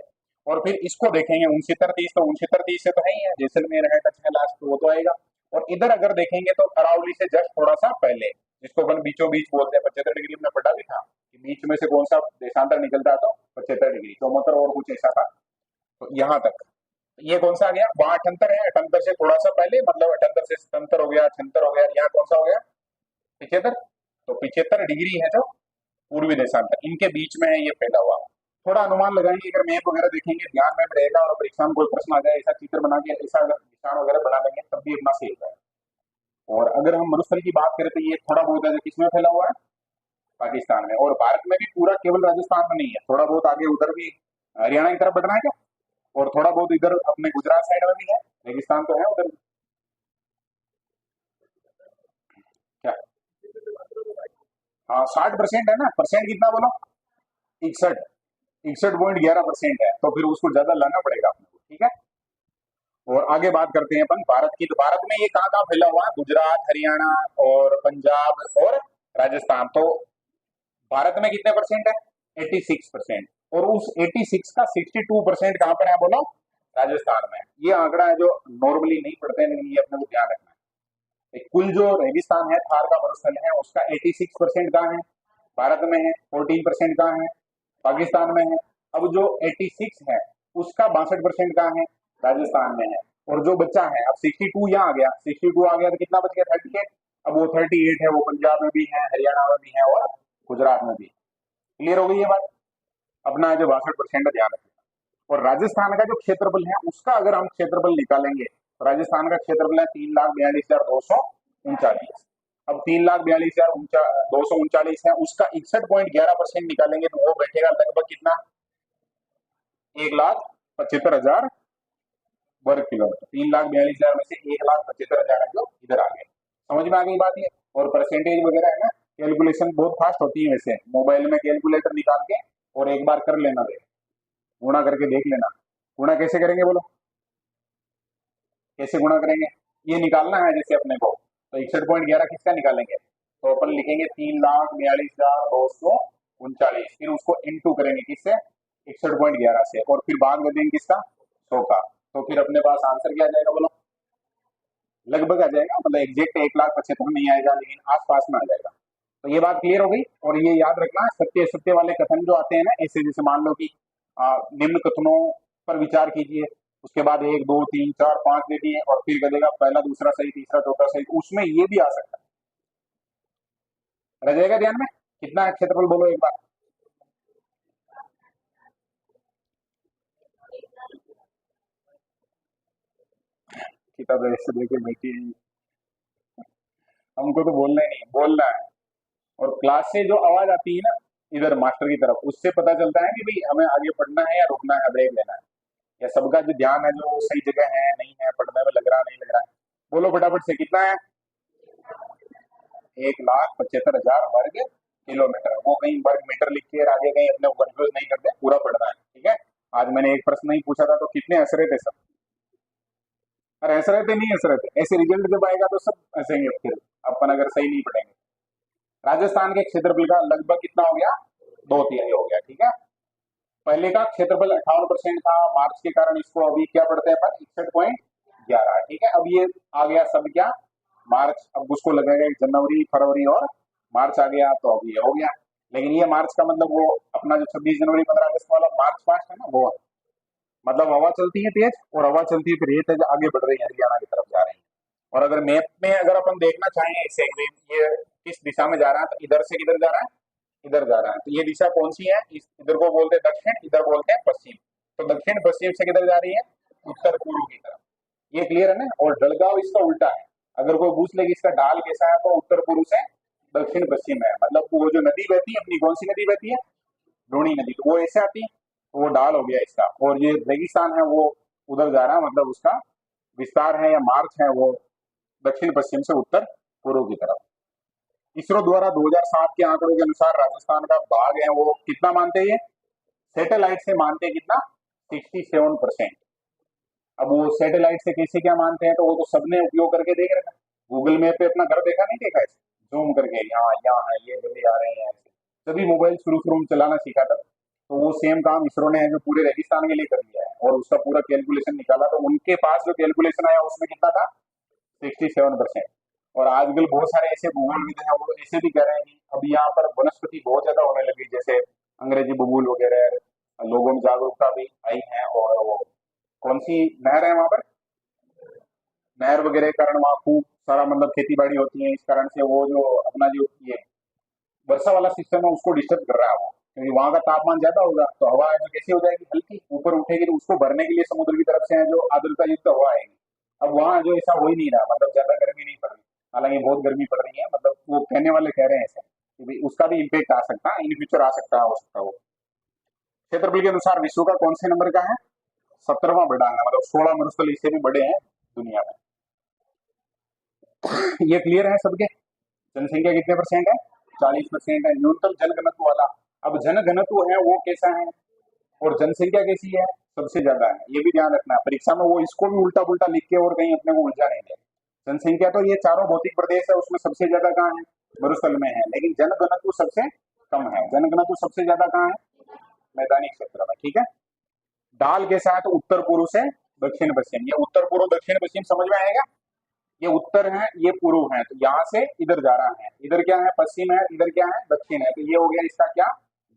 और फिर इसको देखेंगे 69 30, तो 69 30 से तो है ही है, जैसलमेर है, कच्छ है लास्ट, तो वो तो आएगा। और इधर अगर देखेंगे तो अरावली से जस्ट थोड़ा सा पहले, जिसको अपन बीचों बीच बोलते हैं, 75 डिग्री में पढ़ा भी था कि बीच में से कौन सा देशांतर निकलता है, तो 75 डिग्री 74 और कुछ ऐसा था। तो यहाँ तक ये कौन सा आ गया? वहां अठंतर है, अठंतर से थोड़ा सा पहले, मतलब अठंतर से 77 हो गया, 76 हो गया, यहाँ कौन सा हो गया? 75। तो 75 डिग्री है जो पूर्वी देशांतर, इनके बीच में है ये फैला हुआ। थोड़ा अनुमान लगाएंगे, अगर मैप वगैरह देखेंगे ध्यान में रहेगा, और परीक्षा में कोई प्रश्न आ जाए ऐसा चित्र बना के, ऐसा अगर निशान वगैरह बना लेंगे तब भी अपना सही होगा। और अगर हम मरुस्थल की बात करें तो ये थोड़ा बहुत है जो किसमें फैला हुआ है? पाकिस्तान में। और भारत में भी पूरा केवल राजस्थान में नहीं है, थोड़ा बहुत आगे उधर भी हरियाणा की तरफ बढ़ना है क्या? और थोड़ा बहुत इधर अपने गुजरात साइड में भी है, रेगिस्तान तो है उधर भी। क्या? हाँ, 60% है ना, परसेंट कितना बोलो? 61, 61.11% है, तो फिर उसको ज्यादा लाना पड़ेगा अपने को, ठीक है। और आगे बात करते हैं अपन भारत की, तो भारत में ये कहाँ कहाँ फैला हुआ है? गुजरात, हरियाणा और पंजाब और राजस्थान। तो भारत में कितने परसेंट है? 86%। और उस 86 का 62% कहाँ पर है बोलो? राजस्थान में। ये आंकड़ा है जो नॉर्मली नहीं पढ़ते हैं, लेकिन ये अपने को ध्यान रखना है। कुल जो रेगिस्तान है, थार का मरुस्थल है, उसका 86% कहाँ है? भारत में है। 14% कहाँ है? पाकिस्तान में है। अब जो 86 है उसका 62% कहाँ है? राजस्थान में है। और जो बच्चा है, अब 62 यहाँ आ गया, 62 आ गया तो कितना बच गया? 38। अब वो 38 है, वो पंजाब में भी है, हरियाणा में भी है और गुजरात में भी। क्लियर हो गई ये बात? अपना जो 62% ध्यान रखिए। और राजस्थान का जो क्षेत्रफल है उसका अगर हम क्षेत्रफल निकालेंगे, तो राजस्थान का क्षेत्रफल है 3,42,239। अब 3,42,239 है, उसका 61.11% निकालेंगे तो वो बैठेगा लगभग कितना? 1,75,000 वर्ग किलोमीटर। 3,42,000 में से 1,75,000 है जो इधर आ गए। समझ में आ गई बात ये? और परसेंटेज वगैरह है ना, कैलकुलेशन बहुत फास्ट होती है वैसे, मोबाइल में कैलकुलेटर निकाल के और एक बार कर लेना, दे गुणा करके देख लेना। गुणा कैसे करेंगे बोलो? कैसे गुणा करेंगे? ये निकालना है जैसे अपने को, तो 61.11 किसका निकालेंगे? तो अपन लिखेंगे 3,42,239, फिर उसको इंटू करेंगे किससे? 61.11 से, और फिर भाग दे देंगे किसका? 100 का। तो फिर अपने पास आंसर क्या आ जाएगा बोलो? लगभग आ जाएगा, मतलब एग्जैक्ट 1,75,000 नहीं आएगा, लेकिन आसपास में आ जाएगा। तो ये बात क्लियर हो गई। और ये याद रखना, सत्य सत्य वाले कथन जो आते हैं ना ऐसे, जैसे मान लो कि निम्न कथनों पर विचार कीजिए, उसके बाद 1 2 3 4 5 दे दिए और फिर कहेगा पहला दूसरा सही, तीसरा चौथा सही, तो उसमें ये भी आ सकता है। रह जाएगा ध्यान में? कितना है क्षेत्रफल बोलो एक बार? किताब ऐसे लेके बैठी है। हमको तो बोलना ही नहीं, बोलना है। और क्लास से जो आवाज आती है ना, इधर मास्टर की तरफ, उससे पता चलता है कि भाई हमें आगे पढ़ना है या रुकना है, ब्रेक लेना है, या सबका जो ध्यान है जो वो सही जगह है नहीं है, पढ़ने में लग रहा नहीं लग रहा है। बोलो फटाफट से कितना है? 1,75,000 वर्ग किलोमीटर। वो कहीं वर्ग मीटर लिख के आगे कहीं अपने को कंफ्यूज नहीं करते, पूरा पढ़ना है, ठीक है। आज मैंने एक प्रश्न नहीं पूछा था तो कितने हंस रहे थे सब। अरे हंस रहे थे नहीं हंस रहे थे, ऐसे रिजल्ट जब आएगा तो सब हंसेंगे फिर, अपन अगर सही नहीं पढ़ेंगे। राजस्थान के क्षेत्रफल का लगभग कितना हो गया? 2/3 हो गया, ठीक है। पहले का क्षेत्रफल 58% था, मार्च के कारण इसको अभी क्या पढ़ते हैं अपन? 61.11, ठीक है। अब ये आ गया सब क्या? मार्च। अब उसको लगेगा जनवरी फरवरी और मार्च आ गया, तो अब ये हो गया। लेकिन ये मार्च का मतलब वो अपना जो 26 जनवरी 15 अगस्त वाला मार्च पास्ट है ना, वो है। मतलब हवा चलती है तेज, और हवा चलती है फिर ये तेज आगे बढ़ रही है, हरियाणा की तरफ जा रही है। और अगर मैप में अगर अपन देखना चाहें इसे, ये किस दिशा में जा रहा है, तो इधर से किधर जा रहा है? इधर जा रहा है। तो ये दिशा कौन सी है? इधर को बोलते हैं दक्षिण, इधर बोलते हैं पश्चिम। तो दक्षिण पश्चिम से किधर जा रही है? उत्तर पूर्व की तरफ। ये क्लियर है ना। और ढलगांव इसका उल्टा है। अगर कोई पूछ ले कि इसका ढाल कैसा है, तो उत्तर पूर्व से दक्षिण पश्चिम है। मतलब वो जो नदी बहती है अपनी, कौन सी नदी बहती है? लूणी नदी, तो वो ऐसे आती है, तो वो ढाल हो गया इसका। और ये रेगिस्तान है वो उधर जा रहा है, मतलब उसका विस्तार है या मार्च है वो दक्षिण पश्चिम से उत्तर पूर्व की तरफ। इसरो द्वारा 2007 के आंकड़ों के अनुसार राजस्थान का भाग है वो कितना मानते हैं? सैटेलाइट से मानते हैं कितना? 67%। अब वो सैटेलाइट से कैसे क्या मानते हैं, तो वो तो सबने उपयोग करके देख रखा। गूगल मैप पे अपना घर देखा नहीं देखा है, जूम करके यहाँ है, ये जल्दी आ रहे हैं ऐसे। तभी मोबाइल शुरू शुरू में चलाना सीखा था। तो वो सेम काम इसरो ने है जो पूरे रेगिस्तान के लिए कर लिया है, और उसका पूरा कैलकुलेशन निकाला। तो उनके पास जो कैलकुलेशन आया उसमें कितना था? 67%। और आजकल बहुत सारे ऐसे भूगोलविद हैं वो ऐसे भी कह रहे हैं कि अब यहाँ पर वनस्पति बहुत ज्यादा होने लगी, जैसे अंग्रेजी भूगोल वगैरह, लोगों में जागरूकता भी आई है। और वो कौन सी नहर है वहां पर, नहर वगैरह के कारण वहाँ खूब सारा मतलब खेती बाड़ी होती है। इस कारण से वो जो अपना जो ये वर्षा वाला सिस्टम है उसको डिस्टर्ब कर रहा है वो, क्योंकि वहां का तापमान ज्यादा होगा तो हवा जो कैसी हो जाएगी, हल्की ऊपर उठेगी, तो उसको भरने के लिए समुद्र की तरफ से है जो आर्द्रता युक्त हवा आएगी। अब वहाँ जो ऐसा हो ही नहीं रहा, मतलब ज्यादा गर्मी नहीं पड़ रही, हालांकि बहुत गर्मी पड़ रही है। मतलब वो कहने वाले कह रहे हैं ऐसे कि भाई उसका भी इम्पेक्ट आ सकता है, इन फ्यूचर आ सकता है, हो सकता है वो। क्षेत्रफल के अनुसार विश्व का कौन से नंबर का है? 17वां बड़ा है, मतलब 16 मरुस्थल इससे भी बड़े हैं दुनिया में। ये क्लियर है सबके? जनसंख्या कितने परसेंट है? 40% है। न्यूनतम जनघनत्व वाला, अब जनघनत्व है वो कैसा है, और जनसंख्या कैसी है? सबसे ज्यादा है। ये भी ध्यान रखना परीक्षा में, वो इसको भी उल्टा पुल्टा लिख के और कहीं अपने को उलझा नहीं दे। जनसंख्या तो ये चारों भौतिक प्रदेश है उसमें सबसे ज्यादा कहाँ है? मरुस्थल में है। लेकिन जनघनत्व सबसे कम है। जनघनत्व सबसे ज्यादा कहाँ है? मैदानी क्षेत्र में, ठीक है। ढाल के साथ उत्तर पूर्व से दक्षिण पश्चिम, ये उत्तर पूर्व दक्षिण पश्चिम समझ में आएगा। ये उत्तर है, ये पूर्व है, तो यहाँ से इधर जा रहा है। इधर क्या है? पश्चिम है, इधर क्या है? दक्षिण है। तो ये हो गया इसका क्या?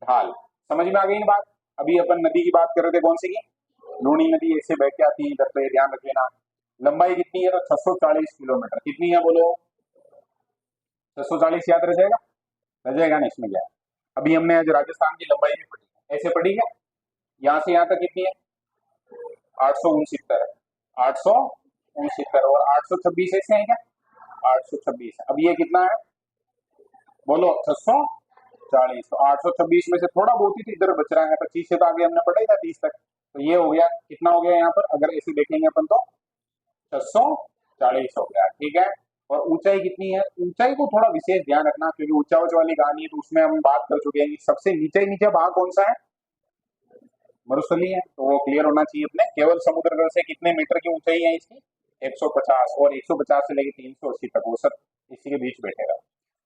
ढाल। समझ में आ गई ना बात? अभी अपन नदी की बात कर रहे थे, कौन सी की? लूणी नदी ऐसे बह के आती है इधर, पे ध्यान रख लेना। लंबाई कितनी है? तो 640 किलोमीटर। कितनी है बोलो? 640 याद रह जाएगा? रह जाएगा ना, इसमें क्या है। अभी हमने आज राजस्थान की लंबाई भी पढ़ी, ऐसे पढ़ी क्या? यहाँ से यहाँ तक कितनी है? 869, 869। और 826 ऐसे है क्या? 826। अब ये कितना है बोलो? 640। तो 826 में से थोड़ा बहुत ही तो इधर बच रहा है, 25 से तो आगे हमने पढ़ा ही था 30 तक। तो ये हो गया, कितना हो गया यहाँ पर अगर ऐसे देखेंगे अपन तो 640 हो गया, ठीक है। और ऊंचाई कितनी है? ऊंचाई को थोड़ा विशेष ध्यान रखना, क्योंकि ऊंचा ऊंचा वाली कहानी है तो उसमें हम बात कर चुके हैं कि सबसे नीचे नीचे भाग कौन सा है? मरुस्थली है, तो वो क्लियर होना चाहिए अपने। केवल समुद्र तल से कितने मीटर की ऊंचाई है इसकी? 150। और 150 से लेकर 380 तक वो सब इसी के बीच बैठेगा।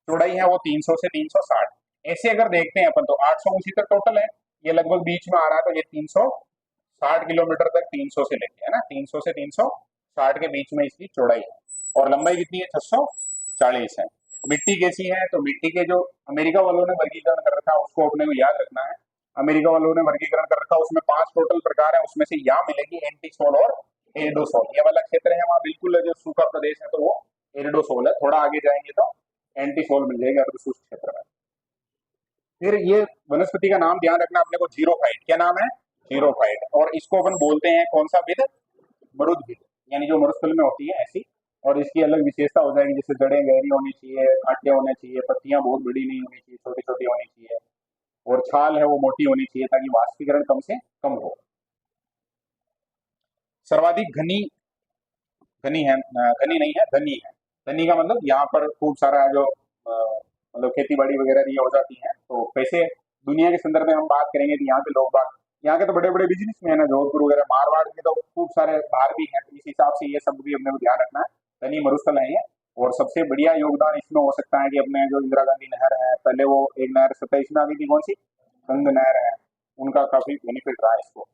चौड़ाई है वो 300 से 360। ऐसे अगर देखते हैं अपन तो 869 तक टोटल है, ये लगभग बीच में आ रहा है, तो ये 360 किलोमीटर तक 300 से लेके है ना, 300 से 360 के बीच में इसकी चौड़ाई है। और लंबाई कितनी है? 640 है। मिट्टी कैसी है? तो मिट्टी के जो अमेरिका वालों ने वर्गीकरण कर रखा है उसको अपने को याद रखना है। अमेरिका वालों ने वर्गीकरण कर रखा है, उसमें 5 टोटल प्रकार है, उसमें से यहाँ मिलेगी एंटीसोल और एरिडोसोल। ये वाला क्षेत्र है वहाँ बिल्कुल जो सूखा प्रदेश है तो वो एरिडोसोल है, थोड़ा आगे जाएंगे तो एंटीसोल मिल जाएगा अर्धशुष्क क्षेत्र में। फिर ये वनस्पति का नाम ध्यान रखना अपने को, जीरोफाइट। क्या नाम है? जीरोफाइट। और इसको अपन बोलते हैं कौन सा विध? मरुद्भिद, यानी जो मरुस्थल में होती है ऐसी। और इसकी अलग विशेषता हो जाएगी, जैसे जड़ें गहरी होनी चाहिए, कांटे होने चाहिए, पत्तियां बहुत बड़ी नहीं होनी चाहिए, छोटी छोटी होनी चाहिए। और छाल है वो मोटी होनी चाहिए ताकि वाष्पीकरण कम से कम हो। सर्वाधिक घनी, घनी है, घनी नहीं है, धनी है। धनी का मतलब यहाँ पर खूब सारा जो मतलब खेती बाड़ी वगैरह ये हो जाती है, तो पैसे दुनिया के संदर्भ में हम बात करेंगे कि यहाँ के लोग बाग, यहाँ के तो बड़े बड़े बिजनेसमैन है, जोधपुर वगैरह मारवाड़ के तो खूब सारे बाहर भी हैं, इस हिसाब से ये सब भी अपने को ध्यान रखना है। धनी मरुस्थल है ये। और सबसे बढ़िया योगदान इसमें हो सकता है कि अपने जो इंदिरा गांधी नहर है, पहले वो एक नहर 27 में आ गई थी, कौन सी, गंग नहर है, उनका काफी बेनिफिट रहा है इसको।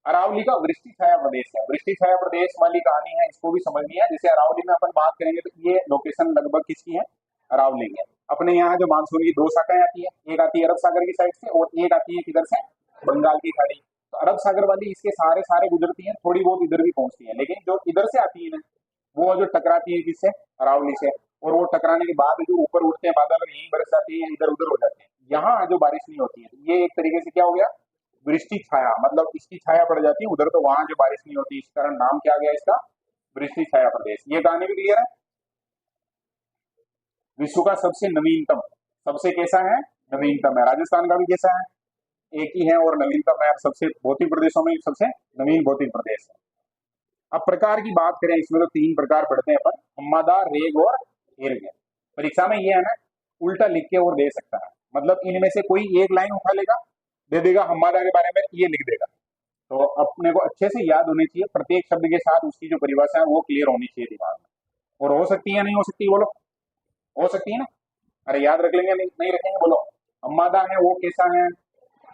अरावली का वृष्टि छाया प्रदेश है, वृष्टि छाया प्रदेश वाली कहानी है, इसको भी समझनी है। जैसे अरावली में अपन बात करेंगे तो ये लोकेशन लगभग किसकी है, अरावली की है। अपने यहाँ जो मानसून की दो शाखाएं आती है, एक आती है अरब सागर की साइड से और एक आती है किधर से, बंगाल की खाड़ी। तो अरब सागर वाली इसके सारे सारे गुजरती है, थोड़ी बहुत इधर भी पहुंचती है, लेकिन जो इधर से आती है ना, वो जो टकराती है किससे, अरावली से। और वो टकराने के बाद जो ऊपर उठते हैं बादल और यहीं बरस जाती है, इधर उधर हो जाते हैं, यहाँ जो बारिश नहीं होती है, ये एक तरीके से क्या हो गया, वृष्टि छाया, मतलब इसकी छाया पड़ जाती है उधर, तो वहां जो बारिश नहीं होती, इस कारण नाम क्या गया इसका, वृष्टि छाया प्रदेश। ये कहानी भी क्लियर है। विश्व का सबसे नवीनतम, सबसे कैसा है, नवीनतम है, राजस्थान का भी कैसा है, एक ही है और नवीनतम है। सबसे भौतिक प्रदेशों में सबसे नवीन भौतिक प्रदेश है। अब प्रकार की बात करें, इसमें तो तीन प्रकार पढ़ते हैं अपन, हम्मादा, रेग और इर्ग। परीक्षा में ये है ना, उल्टा लिख के और दे सकता है, मतलब इनमें से कोई एक लाइन उठा लेगा, दे देगा हम्मादा के बारे में, ये लिख देगा। तो अपने को अच्छे से याद होनी चाहिए, प्रत्येक शब्द के साथ उसकी जो परिभाषा है वो क्लियर होनी चाहिए दिमाग में। और हो सकती है नहीं हो सकती, बोलो, हो सकती है ना, अरे याद रख लेंगे, नहीं, नहीं रखेंगे, बोलो। हम्मादा है वो कैसा है,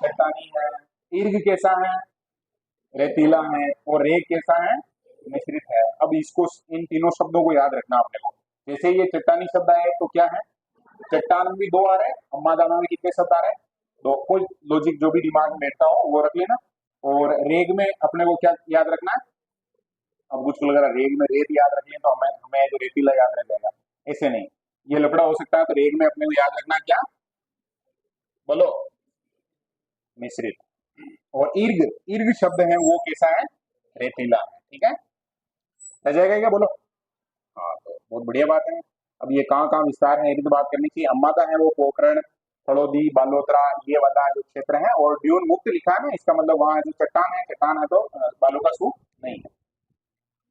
चट्टानी है। इर्ग कैसा है, रेतीला है। और रेग कैसा है, मिश्रित है। अब इसको, इन तीनों शब्दों को याद रखना अपने को। जैसे ये चट्टानी शब्द है तो क्या है, चट्टान में भी दो आ रहे हैं, हम्मादा में भी कितने शब्द आ रहे हैं, दो। कोई लॉजिक जो भी दिमाग में बैठता हो वो रख लेना। और रेग में अपने को क्या याद रखना है, अब कुछ को लग रहा है रेग में रेत याद रख लें तो हमें हमें जो रेतीला याद रह जाएगा, ऐसे नहीं, ये लफड़ा हो सकता है। तो रेग में अपने को याद रखना क्या, बोलो, मिश्रित। और इर्ग, इर्ग शब्द है वो कैसा है, रेतीला है, ठीक है, रह जाएगा क्या, बोलो। हाँ, तो बहुत बढ़िया बात है। अब ये कहाँ कहाँ विस्तार है, इर्ग बात करनी चाहिए। अम्मादा है वो पोखरण, फड़ौदी, बालोतरा, ये वाला जो क्षेत्र है। और ड्यून मुक्त लिखा है ना, इसका मतलब वहाँ जो चट्टान है, चट्टान है तो बालू का सूख नहीं है।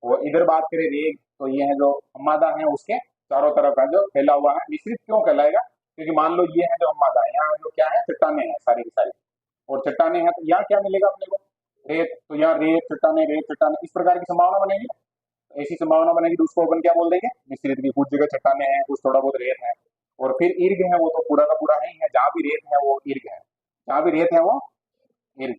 और इधर बात करें रेग, तो ये है जो हम्मादा है उसके चारों तरफ है जो फैला हुआ है। मिश्रित क्यों कहलाएगा, क्योंकि मान लो ये है जो हम्मादा है, यहाँ जो क्या है, चट्टाने हैं सारी की सारी। और चट्टाने हैं तो यहाँ क्या मिलेगा अपने को, रेत, तो यहाँ रेत चट्टाने, इस प्रकार की संभावना बनेगी। ऐसी संभावना बनेगी तो उसको अपन क्या बोल देंगे, मिश्रित की। कुछ जगह चट्टाने हैं, कुछ थोड़ा बहुत रेत है। और फिर इर्ग है वो तो पूरा का पूरा है ही है, जहां भी रेत है वो इर्ग है, जहां भी रेत है वो इर्ग।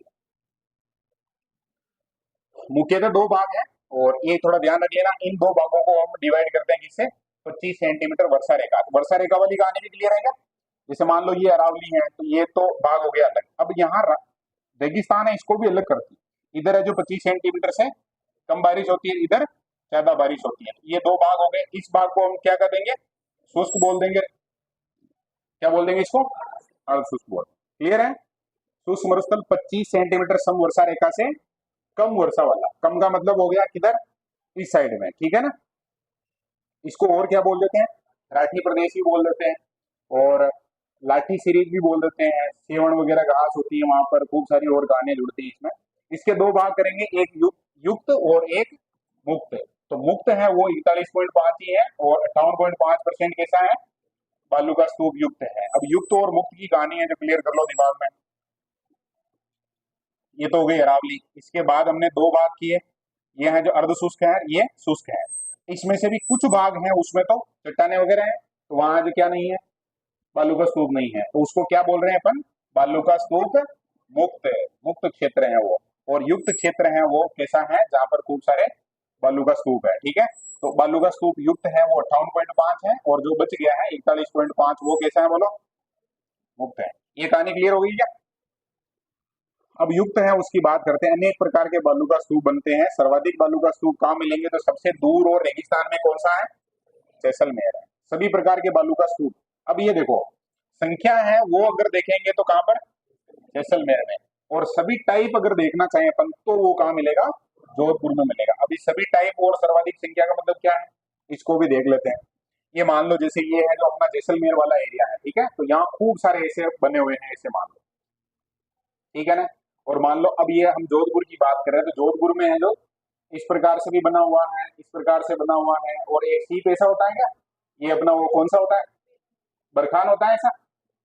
मुख्यतः दो भाग है, और ये थोड़ा ध्यान रख लेना, इन दो भागों को हम डिवाइड करते हैं किससे, 25 सेंटीमीटर वर्षा रेखा। तो वर्षा रेखा वाली कहानी भी क्लियर है क्या। जैसे मान लो ये अरावली है, तो ये तो भाग हो गया अलग। अब यहाँ रेगिस्तान है, इसको भी अलग करती है। इधर है जो 25 सेंटीमीटर से कम बारिश होती है, इधर ज्यादा बारिश होती है, ये दो भाग हो गए। इस भाग को हम क्या कर देंगे, शुष्क बोल देंगे, क्या बोल देंगे इसको, अर्ध शुष्क बोल। क्लियर है। शुष्क मरुस्थल 25 सेंटीमीटर सम वर्षा रेखा से कम वर्षा वाला, कम का मतलब हो गया किधर, इस साइड में, ठीक है ना। इसको और क्या बोल देते हैं, राठी प्रदेश भी बोल देते हैं, और लाठी सीरीज भी बोल देते हैं। सेवण वगैरह घास होती है वहां पर, खूब सारी और गाने जुड़ती है इसमें। इसके दो भाग करेंगे, एक युक्त और एक मुक्त। तो मुक्त है वो 41.5 ही है, और 58.5% कैसा है, बालू का स्तूप युक्त है। अब युक्त और मुक्त की कहानी है जो क्लियर कर लो दिमाग में। ये तो हो गई अरावली। इसके बाद हमने दो भाग किए, ये है जो अर्ध शुष्क है, ये शुष्क है। इसमें से भी कुछ भाग हैं उसमें तो चट्टाने वगैरह हैं, तो वहां जो क्या नहीं है, बालू का स्तूप नहीं है, तो उसको क्या बोल रहे हैं अपन, बालू का स्तूप मुक्त, मुक्त क्षेत्र है वो। और युक्त क्षेत्र है वो कैसा है, जहां पर खूब सारे बालू का स्तूप है, ठीक है। तो बालू का स्तूप युक्त है वो 58.5 है, और जो बच गया है 41.5 वो कैसा है, बोलो, मुक्त है। ये कहानी क्लियर हो गई क्या। अब युक्त है उसकी बात करते हैं। अनेक प्रकार के बालू का स्तूप बनते हैं। सर्वाधिक बालू का स्तूप कहाँ मिलेंगे, तो सबसे दूर और रेगिस्तान में कौन सा है, जैसलमेर है। सभी प्रकार के बालू का स्तूप, अब ये देखो संख्या है वो अगर देखेंगे तो कहां पर, जैसलमेर में। और सभी टाइप अगर देखना चाहें अपन तो वो कहां मिलेगा, जोधपुर में मिलेगा। अभी सभी टाइप और सर्वाधिक संख्या का मतलब क्या है, इसको भी देख लेते हैं। ये मान लो जैसे ये है जो अपना जैसलमेर वाला एरिया है, ठीक है, तो यहाँ खूब सारे ऐसे बने हुए हैं, ऐसे मान लो। ठीक है ना। और मान लो अब ये हम जोधपुर की बात कर रहे हैं, तो जोधपुर में है जो इस प्रकार से भी बना हुआ है, इस प्रकार से बना हुआ है, और एक सीप ऐसा होता है क्या, ये अपना वो कौन सा होता है, बरखान होता है ऐसा।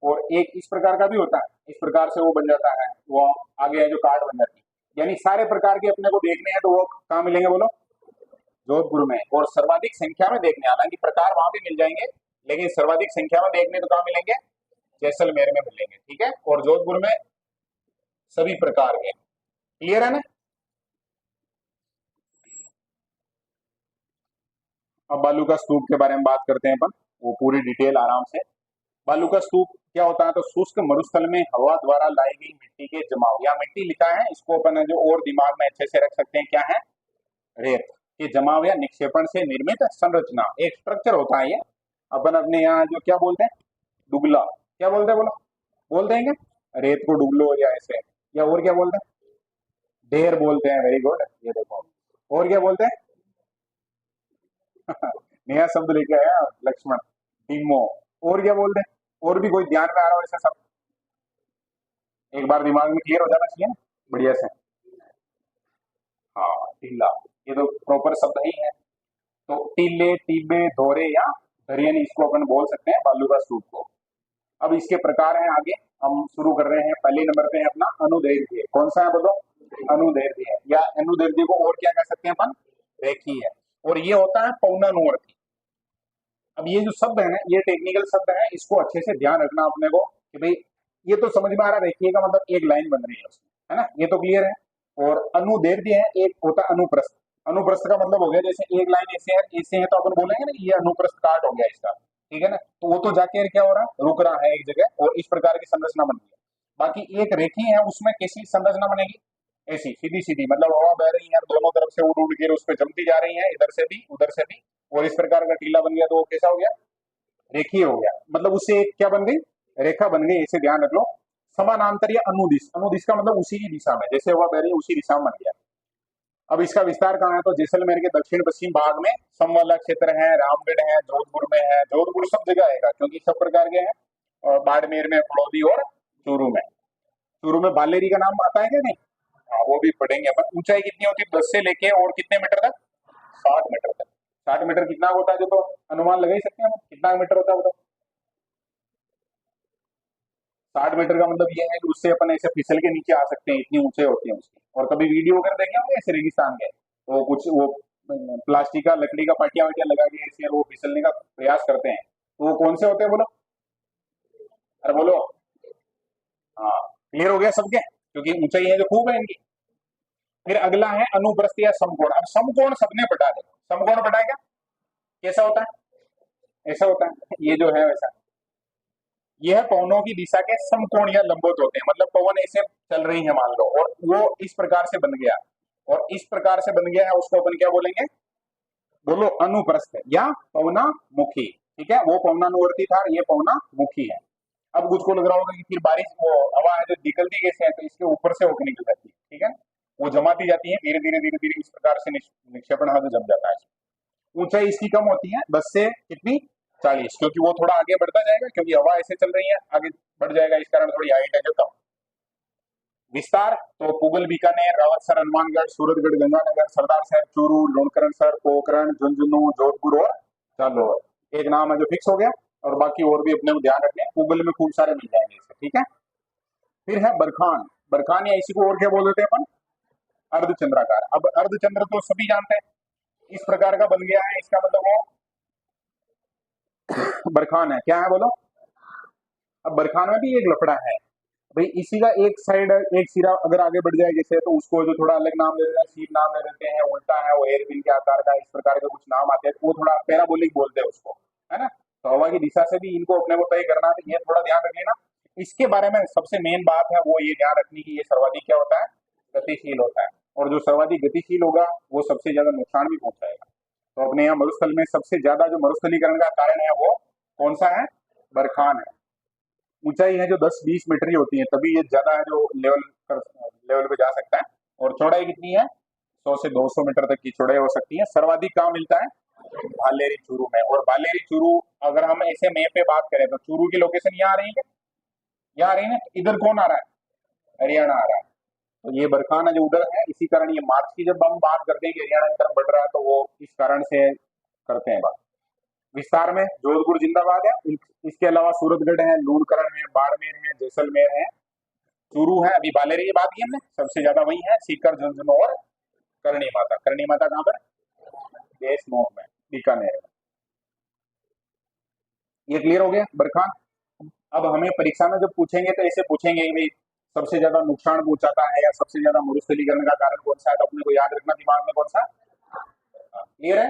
और एक इस प्रकार का भी होता है, इस प्रकार से वो बन जाता है, वो आगे है जो कार्ड बन जाती है। यानी सारे प्रकार के अपने को देखने हैं तो वो कहाँ मिलेंगे बोलो, जोधपुर में। और सर्वाधिक संख्या में देखने, हालांकि प्रकार वहां भी मिल जाएंगे, लेकिन सर्वाधिक संख्या में देखने तो कहाँ मिलेंगे, जैसलमेर में मिलेंगे, ठीक है। और जोधपुर में सभी प्रकार के, क्लियर है ना। अब बालू का स्तूप के बारे में बात करते हैं अपन, वो पूरी डिटेल आराम से। बालू का स्तूप क्या होता है, तो शुष्क मरुस्थल में हवा द्वारा लाई गई मिट्टी के जमाव, या मिट्टी लिखा है, इसको अपन है जो और दिमाग में अच्छे से रख सकते हैं, क्या है, रेत के जमाव या निक्षेपण से निर्मित संरचना, एक स्ट्रक्चर होता है ये। अपन अपने यहाँ जो क्या बोलते हैं, डुगला, क्या बोलते हैं बोलो, बोलते हैं क्या, रेत को डुगलो या ऐसे, या और क्या बोलते हैं, ढेर बोलते हैं, वेरी गुड, ये देखो। और क्या बोलते हैं नया शब्द लेके आया लक्ष्मण, डिमो। और क्या बोलते हैं, और भी कोई ध्यान में आ रहा हो ऐसा सब, एक बार दिमाग में क्लियर हो जाना चाहिए ना बढ़िया से। हाँ टीला, ये तो प्रॉपर शब्द ही है। तो टीले, टीबे, धोरे या धरियन, इसको अपन बोल सकते हैं बालू का स्तूप को। अब इसके प्रकार हैं आगे, हम शुरू कर रहे हैं। पहले नंबर पे है अपना अनुदैर्ध्य, कौन सा है बोलो, अनुदैर्ध्य, या अनुदैर्ध्य को और क्या कह सकते हैं अपन, रेखीय है। और ये होता है पौनानुवर्ती। अब ये जो शब्द है ना, ये टेक्निकल शब्द है, इसको अच्छे से ध्यान रखना अपने को कि भाई ये तो समझ में आ रहा है, रेखीय का मतलब एक लाइन बन रही है उसमें, है ना, ये तो क्लियर है। और अनुदैर्ध्य है, एक होता है अनुप्रस्थ। अनुप्रस्थ का मतलब हो गया जैसे एक लाइन ऐसे है तो अपन बोलेंगे ना कि ये अनुप्रस्थ काट हो गया इसका, ठीक है ना। तो वो तो जाके क्या हो रहा है, रुक रहा है एक जगह, और इस प्रकार की संरचना बनती है। बाकी एक रेखीय है, उसमें कैसी संरचना बनेगी, ऐसी सीधी सीधी, मतलब हवा बह रही है दोनों तरफ से, उड़ उड़ के उस पर जमती जा रही है, इधर से भी उधर से भी। और इस प्रकार का टीला बन गया तो वो कैसा हो गया, रेखीय हो गया, मतलब उससे एक क्या बन गई, रेखा बन गई, ऐसे ध्यान रख लो। समानांतर या अनुदिश, अनुदिश का मतलब उसी की दिशा में, जैसे हवा बह रही है उसी दिशा में बन गया। अब इसका विस्तार कहाँ है, तो जैसलमेर के दक्षिण पश्चिम भाग में समवाला क्षेत्र है, रामगढ़ है, जोधपुर में है, जोधपुर सब जगह आएगा क्योंकि सब प्रकार के हैं। और बाड़मेर में, फड़ौदी और चूरू में, चूरू में बालेरी का नाम आता है क्या नहीं, हाँ वो भी पढ़ेंगे अपन। ऊंचाई कितनी होती है 10 से लेके और कितने मीटर तक, 60 मीटर तक। 60 मीटर कितना होता है, जो तो अनुमान लगा ही सकते हैं हम कितना मीटर होता है वो तो। 60 मीटर का मतलब ये है कि उससे अपन ऐसे फिसल के नीचे आ सकते हैं, इतनी ऊंचे होती है उसकी। और कभी वीडियो वगैरह देखे होंगे ऐसे रेगिस्तान के, तो कुछ वो प्लास्टिक का, लकड़ी का पाटिया वाटिया लगा के ऐसे वो फिसलने का प्रयास करते हैं, तो वो कौन से होते हैं बोलो, अरे बोलो। हाँ क्लियर हो गया सबके, क्योंकि ऊंचाई है जो खूब है इनकी। फिर अगला है अनुप्रस्थ या समकोण। अब समकोण सबने पढ़ा है, समकोण पढ़ा है क्या, कैसा होता है, ऐसा होता है, ये जो है वैसा। यह पवनों की दिशा के समकोण या लंबवत होते हैं, मतलब पवन ऐसे चल रही है मान लो, और वो इस प्रकार से बन गया, और इस प्रकार से बन गया है, उसको अपन क्या बोलेंगे, बोलो, अनुप्रस्थ या पवनामुखी, ठीक है। वो पवनानुवर्ती था, ये पवनामुखी है। अब कुछ को लग रहा होगा कि फिर बारिश, वो हवा है जो निकलती कैसे है, तो इसके ऊपर से होकर निकल जाती है, ठीक है। वो जमाती जाती है धीरे धीरे धीरे धीरे, इस प्रकार से निक्षेपण हवा जो जम जाता है। ऊंचाई इसकी कम होती है 10 से कितनी, 40, क्योंकि वो थोड़ा आगे बढ़ता जाएगा, क्योंकि हवा ऐसे चल रही है, आगे बढ़ जाएगा, इस कारण थोड़ी हाइट है जो कम। विस्तार तो पुगल, बीकानेर, रावतसर, हनुमानगढ़, सूरतगढ़, गंगानगर, सरदार शहर, चूरू, लोणकरणसर, पोखरण, झुंझुनू, जोधपुर और जालौर। एक नाम है जो फिक्स हो गया, और बाकी और भी अपने को ध्यान रखें, गूगल में खूब सारे मिल जाएंगे इसे, ठीक है। फिर है बरखान, बरखान या इसी को और क्या बोल देते हैं अपन, अर्धचंद्राकार। अब अर्धचंद्र तो सभी जानते हैं, इस प्रकार का बन गया है, इसका मतलब वो बरखान है, क्या है बोलो। अब बरखान में भी एक लफड़ा है भाई, इसी का एक साइड, एक सिरा अगर आगे बढ़ जाए जैसे, तो उसको जो थोड़ा अलग नाम दे देते हैं, सीट नाम दे देते हैं, उल्टा है वो एयरपिन के आकार का, इस प्रकार के कुछ नाम आते हैं, तो वो थोड़ा पैराबोलिक बोलते हैं उसको, है ना। तो हवा की दिशा से भी इनको अपने को तय करना है, ये थोड़ा ध्यान रख लेना। इसके बारे में सबसे मेन बात है वो ये ध्यान रखनी की ये सर्वाधिक क्या होता है, गतिशील होता है, और जो सर्वाधिक गतिशील होगा वो सबसे ज्यादा नुकसान भी पहुंचाएगा। तो अपने यहाँ मरुस्थल में सबसे ज्यादा जो मरुस्थलीकरण का कारण है वो कौन सा है, बरखान है। ऊंचाई है जो 10-20 मीटर ही होती है, तभी ये ज्यादा है जो लेवल पे जा सकता है। और चौड़ाई कितनी है, 100 से 200 मीटर तक की चौड़ाई हो सकती है। सर्वाधिक कहाँ मिलता है, भालेरी चूरू में। और भालेरी चूरू, अगर हम ऐसे मैप पे बात करें तो चूरू की लोकेशन यहाँ आ रही है क्या, यहाँ आ रही है ना, इधर कौन आ रहा है, हरियाणा आ रहा है। तो ये बरखान है जो उधर है, इसी कारण ये मार्च की जब हम बात करते हैं कि हरियाणा की तरफ बढ़ रहा है, तो वो इस कारण से करते हैं बात। विस्तार में जोधपुर जिंदाबाद है। इसके अलावा सूरतगढ़ है, लूणकरण है, बाड़मेर है, जैसलमेर है, चूरू है। अभी बालेरी की बात की हमने, सबसे ज्यादा वही है, सीकर, झुंझुनू और करणी माता। करणी माता कहाँ पर? देशनोक में, बीकानेर में। ये क्लियर हो गया बरखान। अब हमें परीक्षा में जब पूछेंगे तो ऐसे पूछेंगे कि भाई सबसे ज्यादा नुकसान पहुंचाता है या सबसे ज्यादा मरुस्थलीकरण का कारण कौन सा है, तो अपने को याद रखना दिमाग में कौन सा। क्लियर है।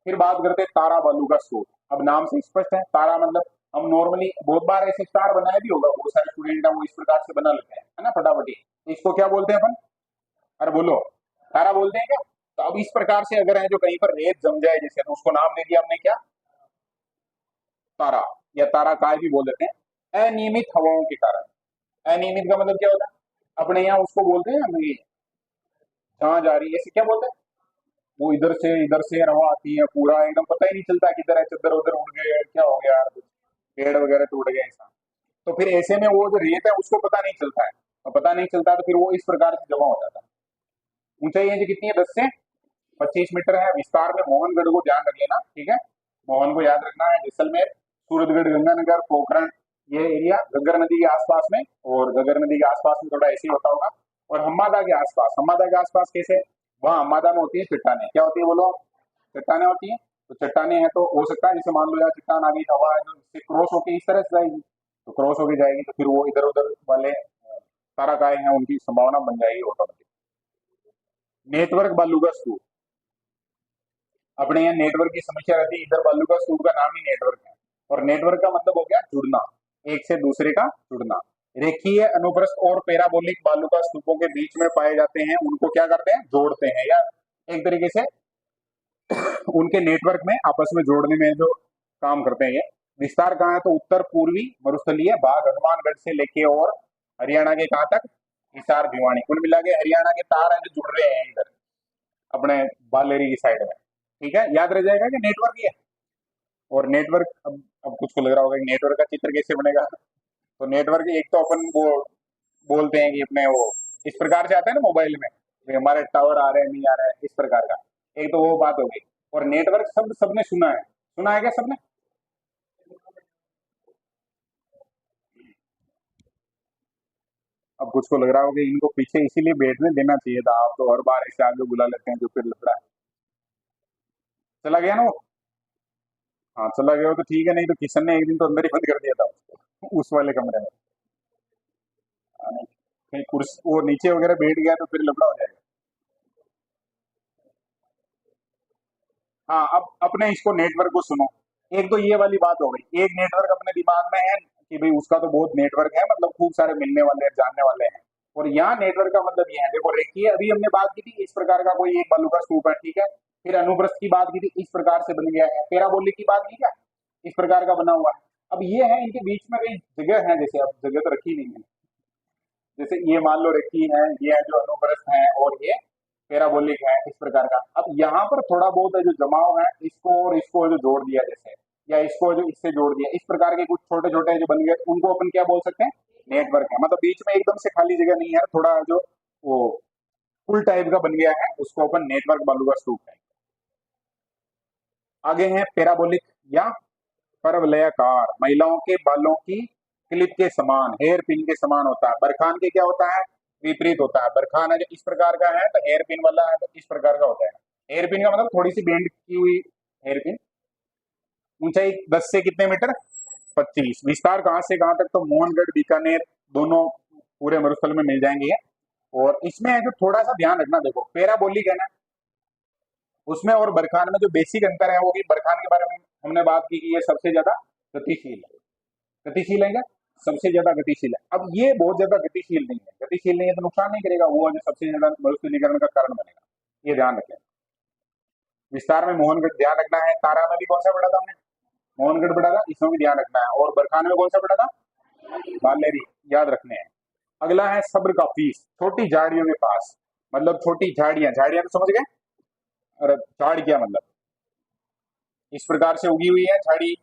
फिर बात करते हैं तारा बालू का स्रोत। अब नाम से स्पष्ट है, तारा मतलब हम नॉर्मली बहुत बार ऐसे स्टार बनाया भी होगा, बहुत सारे स्टूडेंट हैं वो इस प्रकार से बना लेते हैं, है ना, फटाफटी। इसको क्या बोलते हैं अपन? अरे बोलो, तारा बोलते हैं क्या? तो अब इस प्रकार से अगर है जो कहीं पर रेत जम जाए जैसे, तो उसको नाम दे दिया हमने क्या? तारा, या तारा काय भी बोल देते हैं, अनियमित हवाओं के कारण। अनियमित का मतलब क्या होता है? अपने यहाँ उसको बोलते हैं ना, जहां जा रही है ऐसे क्या बोलते हैं, वो इधर से हवा आती है, पूरा एकदम पता ही नहीं चलता किधर है, चद्दर उधर उड़ गए, क्या हो गया, पेड़ वगैरह टूट गए ऐसा। तो फिर ऐसे में वो जो रेत है उसको पता नहीं चलता है, और पता नहीं चलता तो फिर वो इस प्रकार से जमा हो जाता है। ऊंचाई है जी कितनी है? 10 से 25 मीटर है। विस्तार में मोहनगढ़ को ध्यान रख लेना, ठीक है, मोहन को याद रखना है, जैसलमेर, सूरतगढ़, गंगानगर, पोखरण, ये एरिया गग्गर नदी के आसपास में, और गग्गर नदी के आसपास में थोड़ा ऐसे ही होता होगा। और हम्मादा के आसपास, हम्मादा के आसपास कैसे? वहां हम्मादा में होती है चट्टाने, क्या होती है बोलो? चट्टाने होती है। तो चट्टाने हैं तो हो सकता है जैसे मान लो यार चट्टान आ गई, हवा है जो इससे क्रॉस होके इस तरह से जाएगी, तो क्रॉस होके जाएगी तो फिर वो इधर उधर वाले ताराकाय हैं उनकी संभावना बन जाएगी ऑटोमेटिक। नेटवर्क बालू का स्तूप। अपने यहाँ नेटवर्क की समस्या रहती है, इधर बालू का स्तूप का नाम ही नेटवर्क है। और नेटवर्क का मतलब हो गया जुड़ना, एक से दूसरे का जुड़ना। रेखीय, अनुप्रस्थ और पैराबोलिक बालू का स्तूपों के बीच में पाए जाते हैं, उनको क्या करते हैं? जोड़ते हैं, या एक तरीके से उनके नेटवर्क में आपस में जोड़ने में जो काम करते हैं ये। विस्तार कहाँ है? तो उत्तर पूर्वी मरुस्थलीय भाग हनुमानगढ़ से लेके और हरियाणा के कहाँ तक? हिसार, भिवानी। कुल मिला के हरियाणा के तार हैं जो जुड़ रहे हैं इधर अपने बालेरी की साइड में, ठीक है, याद रह जाएगा कि नेटवर्क ही है। और नेटवर्क, अब कुछ को लग रहा होगा कि नेटवर्क का चित्र कैसे बनेगा, तो नेटवर्क एक तो अपन वो बोलते हैं कि अपने वो इस प्रकार से आता है ना मोबाइल में, कि हमारे टावर आ रहे हैं नहीं आ रहे हैं, इस प्रकार का। एक तो वो बात हो गई। और नेटवर्क शब्द सबने सुना है क्या सबने? अब कुछ को लग रहा होगा कि इनको पीछे इसीलिए बैठने देना चाहिए था, आप तो हर बार ऐसे आगे बुला लेते हैं जो फिर लफड़ा है। चला गया ना वो? हाँ चला गया हो तो ठीक है, नहीं तो किशन ने एक दिन तो अंदर ही बंद कर दिया था उसको, उस वाले कमरे में। हाँ, नहीं, कहीं कुर्सी वो नीचे वगैरह बैठ गया तो फिर लफड़ा हो जाएगा। हाँ, अब अपने इसको नेटवर्क को सुनो। एक तो ये वाली बात हो गई, एक नेटवर्क अपने दिमाग में है कि भाई उसका तो बहुत नेटवर्क है, मतलब खूब सारे मिलने वाले हैं, जानने वाले हैं। और यहाँ नेटवर्क का मतलब ये है, देखो रेखीय अभी हमने बात की थी, इस प्रकार का कोई एक बालू का स्तूप है, ठीक है। फिर अनुप्रस्थ की बात की थी, इस प्रकार से बन गया है। पैराबोलिक की बात की क्या? इस प्रकार का बना हुआ है। अब ये है, इनके बीच में कई जगह है, जैसे अब जगह तो रखी नहीं है, जैसे ये मान लो रेखी है, ये है जो अनुप्रस्थ है, और ये पैराबोलिक है, इस प्रकार का। अब यहाँ पर थोड़ा बहुत है जो जमाव है, इसको और इसको जो जोड़ दिया जैसे, या इसको जो इससे जोड़ दिया, इस प्रकार के कुछ छोटे छोटे जो बन गए, उनको अपन क्या बोल सकते हैं? नेटवर्क है। मतलब बीच में एकदम से खाली जगह नहीं है, थोड़ा जो वो पुल टाइप का बन गया है, उसको अपन नेटवर्क बालू का स्तूप है। आगे है पैराबोलिक या परवलयाकार, महिलाओं के बालों की क्लिप के समान, हेयर पिन के समान होता है। बरखान के क्या होता है? विपरीत होता है। बरखान है जो इस प्रकार का है, तो हेयर पिन वाला है तो इस प्रकार का होता है। हेयर पिन का मतलब थोड़ी सी बेंड की हुई हेयर पिन। ऊंचाई 10 से कितने मीटर? 25। विस्तार कहां से कहां तक? तो मोहनगढ़, बीकानेर, दोनों पूरे मरुस्थल में मिल जाएंगे ये। और इसमें है जो थोड़ा सा ध्यान रखना, देखो पैराबोलिक है ना, उसमें और बरखान में जो बेसिक अंतर है वो कि बरखान के बारे में हमने बात की कि ये सबसे ज्यादा गतिशील है। गतिशील है क्या? सबसे ज्यादा गतिशील है। अब ये बहुत ज्यादा गतिशील नहीं है, गतिशील नहीं है तो नुकसान नहीं करेगा, वो जो सबसे ज्यादा मरुस्थलीकरण का कारण बनेगा, ये ध्यान रखें। विस्तार में मोहनगढ़ ध्यान रखना है। तारा में भी कौन सा पढ़ा था हमने? मोहनगढ़ पढ़ा था, इसमें भी ध्यान रखना है। और बरखान में कौन सा पढ़ा था? बालेरी, याद रखने हैं। अगला है सब्र का फीस, छोटी झाड़ियों के पास। मतलब छोटी झाड़ियां, झाड़ियां तो समझ गए? अरे झाड़ क्या मतलब? इस प्रकार से उगी हुई है झाड़ी,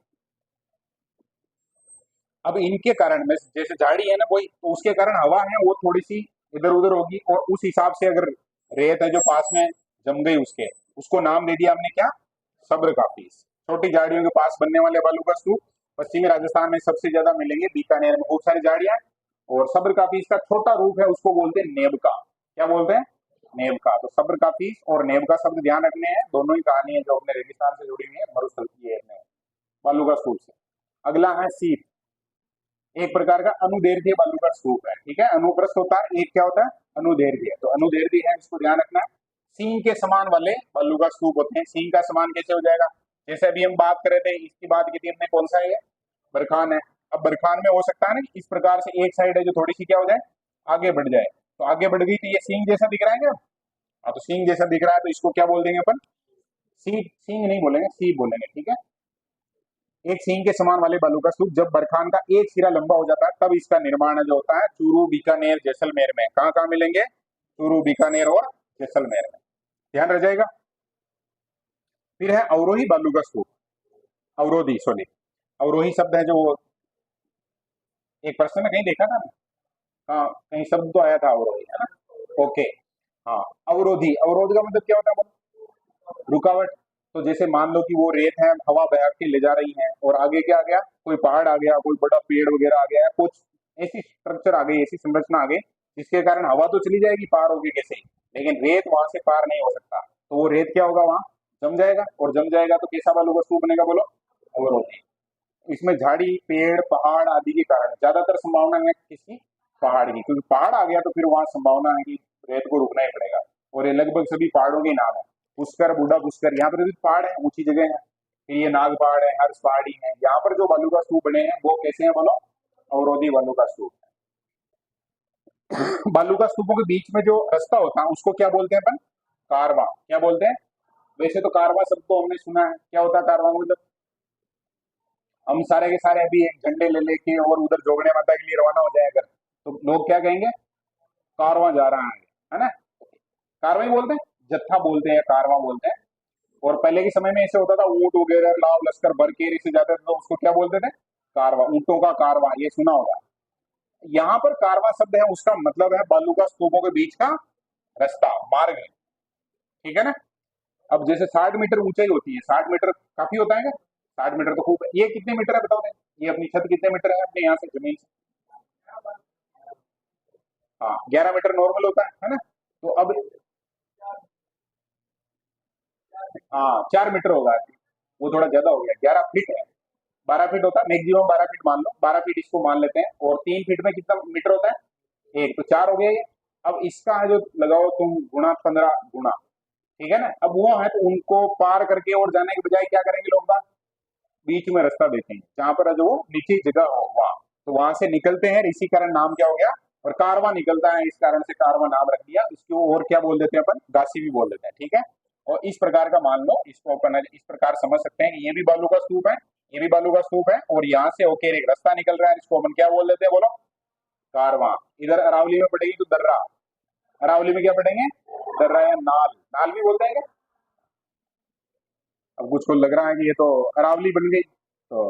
अब इनके कारण में जैसे झाड़ी है ना कोई, तो उसके कारण हवा है वो थोड़ी सी इधर उधर होगी, और उस हिसाब से अगर रेत है जो पास में जम गई उसके, उसको नाम दे दिया हमने क्या, सब्र का पीस। छोटी झाड़ियों के पास बनने वाले बालू का स्तूप पश्चिमी राजस्थान में सबसे ज्यादा मिलेंगे, बीकानेर में खूब सारी झाड़ियां। और सब्र का पीस का छोटा रूप है, उसको बोलते हैं नेबका। क्या बोलते हैं, नेबका। तो सब्र का पीस और नेबका शब्द ध्यान रखने हैं, दोनों ही कहानी है जो अपने रेगिस्तान से जुड़ी हुई है, मरुस्थल की है अपने बालू का स्तूप से। अगला है सीप, एक प्रकार का अनुदैर्ध्य बालू का स्तूप है। ठीक है, अनुप्रस्थ होता है, एक क्या होता है, अनुदैर्ध्य। तो अनुदैर्ध्य है, इसको ध्यान रखना है। सींग के समान वाले बालू का स्तूप होते हैं। सींग का समान कैसे हो जाएगा, जैसे अभी हम बात कर रहे थे, इसकी बात की थी हमने, कौन सा है ये, बरखान है। अब बरखान में हो सकता है ना कि इस प्रकार से एक साइड है जो थोड़ी सी क्या हो जाए, आगे बढ़ जाए। तो आगे बढ़ गई तो ये सींग जैसा दिख रहा है क्या, हाँ, तो सींग जैसा दिख रहा है, तो इसको क्या बोल देंगे अपन, सीप। सींग नहीं बोलेंगे, सीप बोलेंगे। ठीक है, एक सींग के समान वाले बालू का स्तूप जब बरखान का एक सिरा लंबा हो जाता है, तब इसका निर्माण जो होता है चूरू, बीकानेर, जैसलमेर में। कहाँ कहाँ मिलेंगे, चूरू, बीकानेर और जैसलमेर में, ध्यान रह जाएगा। फिर है अवरोही बालू का स्तूप, अवरोधी सॉरी, अवरोही शब्द है जो एक प्रश्न में कहीं देखा था ना, हाँ कहीं शब्द तो आया था अवरोही, है ना। ओके, हाँ, अवरोधी, अवरोध का मतलब क्या होता है बोलो? रुकावट। तो जैसे मान लो कि वो रेत है, हवा बहा के ले जा रही है, और आगे क्या आ गया, कोई पहाड़ आ गया, कोई बड़ा पेड़ वगैरह आ गया, कुछ ऐसी स्ट्रक्चर आ गई, ऐसी संरचना आ गई, जिसके कारण हवा तो चली जाएगी पार होगी कैसे ही, लेकिन रेत वहां से पार नहीं हो सकता। तो वो रेत क्या होगा, वहां जम जाएगा, और जम जाएगा तो कैसा बालू का स्तूप बनेगा बोलो, अवरोधी। इसमें झाड़ी, पेड़, पहाड़ आदि के कारण ज्यादातर संभावना है किसकी, पहाड़ की, क्योंकि पहाड़ आ गया तो फिर वहां संभावना है कि रेत को रुकना ही पड़ेगा। और ये लगभग सभी पहाड़ों के नाम है, पुष्कर, बूढ़ा पुष्कर, यहाँ पर भी पहाड़ है, ऊंची जगह है। फिर ये नाग पहाड़ है, हर्ष पहाड़ी है। यहाँ पर जो बालू का स्तूप बने हैं वो कैसे हैं बोलो, अवरोधी बालू का स्तूप। बालू का स्तूपों के बीच में जो रास्ता होता है उसको क्या बोलते हैं अपन, कारवा। क्या बोलते हैं, वैसे तो कारवा शब्द तो हमने सुना है, क्या होता है कारवा मतलब, हम सारे के सारे अभी एक झंडे ले लेके और उधर जोगने माता के लिए रवाना हो जाए अगर, तो लोग क्या कहेंगे, कारवां जा रहा है ना, कारवां ही बोलते हैं, जत्था बोलते हैं, कारवां बोलते हैं। और पहले के समय में ऐसे होता था, ऊंट वगैरह लाव लश्कर भर के ऐसे जाते थे, तो उसको क्या बोलते थे, कारवां, ऊंटों का कारवां, ये सुना होगा। यहाँ पर कारवां शब्द है, उसका मतलब है बालू का स्तूपों के बीच का रास्ता, मार्ग। ठीक है ना। अब जैसे 60 मीटर ऊंचाई होती है, 60 मीटर काफी होता है क्या, 60 मीटर तो खूब है। ये कितने मीटर है बताओ, ये अपनी छत कितने मीटर है अपने यहाँ से जमीन से, हाँ 11 मीटर नॉर्मल होता है ना। तो अब हाँ 4 मीटर होगा, वो थोड़ा ज्यादा हो गया, 11 फीट है। 12 फीट होता है मैक्सिमम, 12 फीट मान लो, 12 फीट इसको मान लेते हैं। और 3 फीट में कितना मीटर होता है, एक, तो 4 हो गया ये। अब इसका जो लगाओ तुम गुणा 15 गुणा, ठीक है ना। अब वो है तो उनको पार करके और जाने के बजाय क्या करेंगे लोग बाग, बीच में रास्ता देखेंगे जहां पर जो नीचे जगह हो वहां, तो वहां से निकलते हैं, इसी कारण नाम क्या हो गया, और कारवा निकलता है, इस कारण से कारवा नाम रख दिया इसको। और क्या बोल देते हैं अपन, दासी भी बोल देते हैं। ठीक है, और इस प्रकार का मान लो, इसको अपन इस प्रकार समझ सकते हैं कि ये भी बालू का स्तूप है, ये भी बालू का स्तूप है, और यहाँ से होके एक रास्ता निकल रहा है, इसको अपन क्या बोल देते हैं बोलो, कारवा। इधर अरावली में पड़ेगी तो दर्रा, अरावली में क्या पढ़ेंगे, दर्रा या नाल, नाल भी बोलते हैं क्या। अब कुछ को लग रहा है कि ये तो अरावली बन गई, तो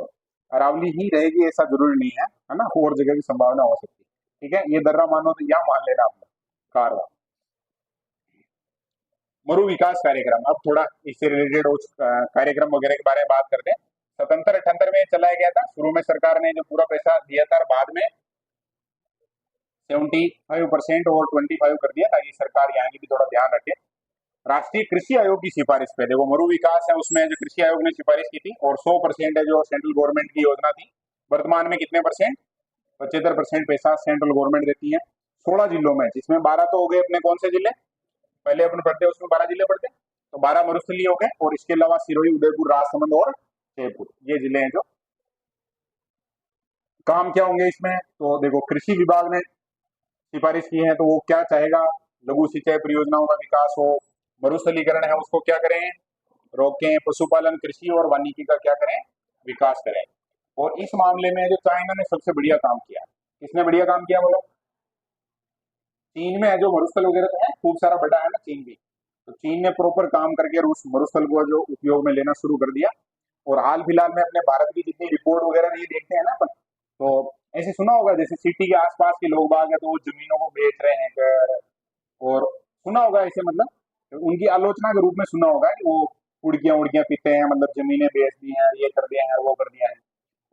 अरावली ही रहेगी ऐसा जरूरी नहीं है ना, और जगह की संभावना हो सकती है। ठीक है, ये दर्रा मानो तो यहाँ मान लेना आपने, कारवा। मरु विकास कार्यक्रम, अब थोड़ा इससे रिलेटेड उस कार्यक्रम वगैरह के बारे में बात करते हैं। 77-78 में चलाया गया था, शुरू में सरकार ने जो पूरा पैसा दिया था, बाद में 75% और 25 कर दिया, ताकि सरकार यहाँ की भी थोड़ा ध्यान रखे। राष्ट्रीय कृषि आयोग की सिफारिश पे, देखो मरु विकास है उसमें जो कृषि आयोग ने सिफारिश की थी, और 100% है जो सेंट्रल गवर्नमेंट की योजना थी। वर्तमान में कितने परसेंट, 75% पैसा सेंट्रल गवर्नमेंट देती है 16 जिलों में, जिसमें 12 तो हो गए अपने कौन से जिले, पहले अपन पढ़ते उसमें 12 जिले पढ़ते, तो 12 मरुस्थलीय हो गए, और इसके अलावा सिरोही, उदयपुर, राजसमंद और जयपुर, ये जिले हैं जो। काम क्या होंगे इसमें, तो देखो कृषि विभाग ने सिफारिश की है, तो वो क्या चाहेगा, लघु सिंचाई परियोजनाओं का विकास हो, मरुस्थलीकरण है उसको क्या करें, रोकें, पशुपालन, कृषि और वानिकी का क्या करें, विकास करें। और इस मामले में जो चाइना ने सबसे बढ़िया काम किया, किसने बढ़िया काम किया बोलो, चीन में है जो मरुस्थल वगैरह तो है खूब सारा बड़ा है ना चीन भी, तो चीन ने प्रॉपर काम करके उस मरुस्थल को जो उपयोग में लेना शुरू कर दिया। और हाल फिलहाल में अपने भारत की जितनी रिपोर्ट वगैरह नहीं देखते हैं ना अपन, तो ऐसे सुना होगा जैसे सिटी के आसपास के लोग बाग है तो वो जमीनों को बेच रहे हैं कर, और सुना होगा ऐसे मतलब तो उनकी आलोचना के रूप में सुना होगा कि वो उड़कियां उड़कियां पीते हैं, मतलब जमीनें बेच दी हैं, ये कर दिया है वो कर दिया है।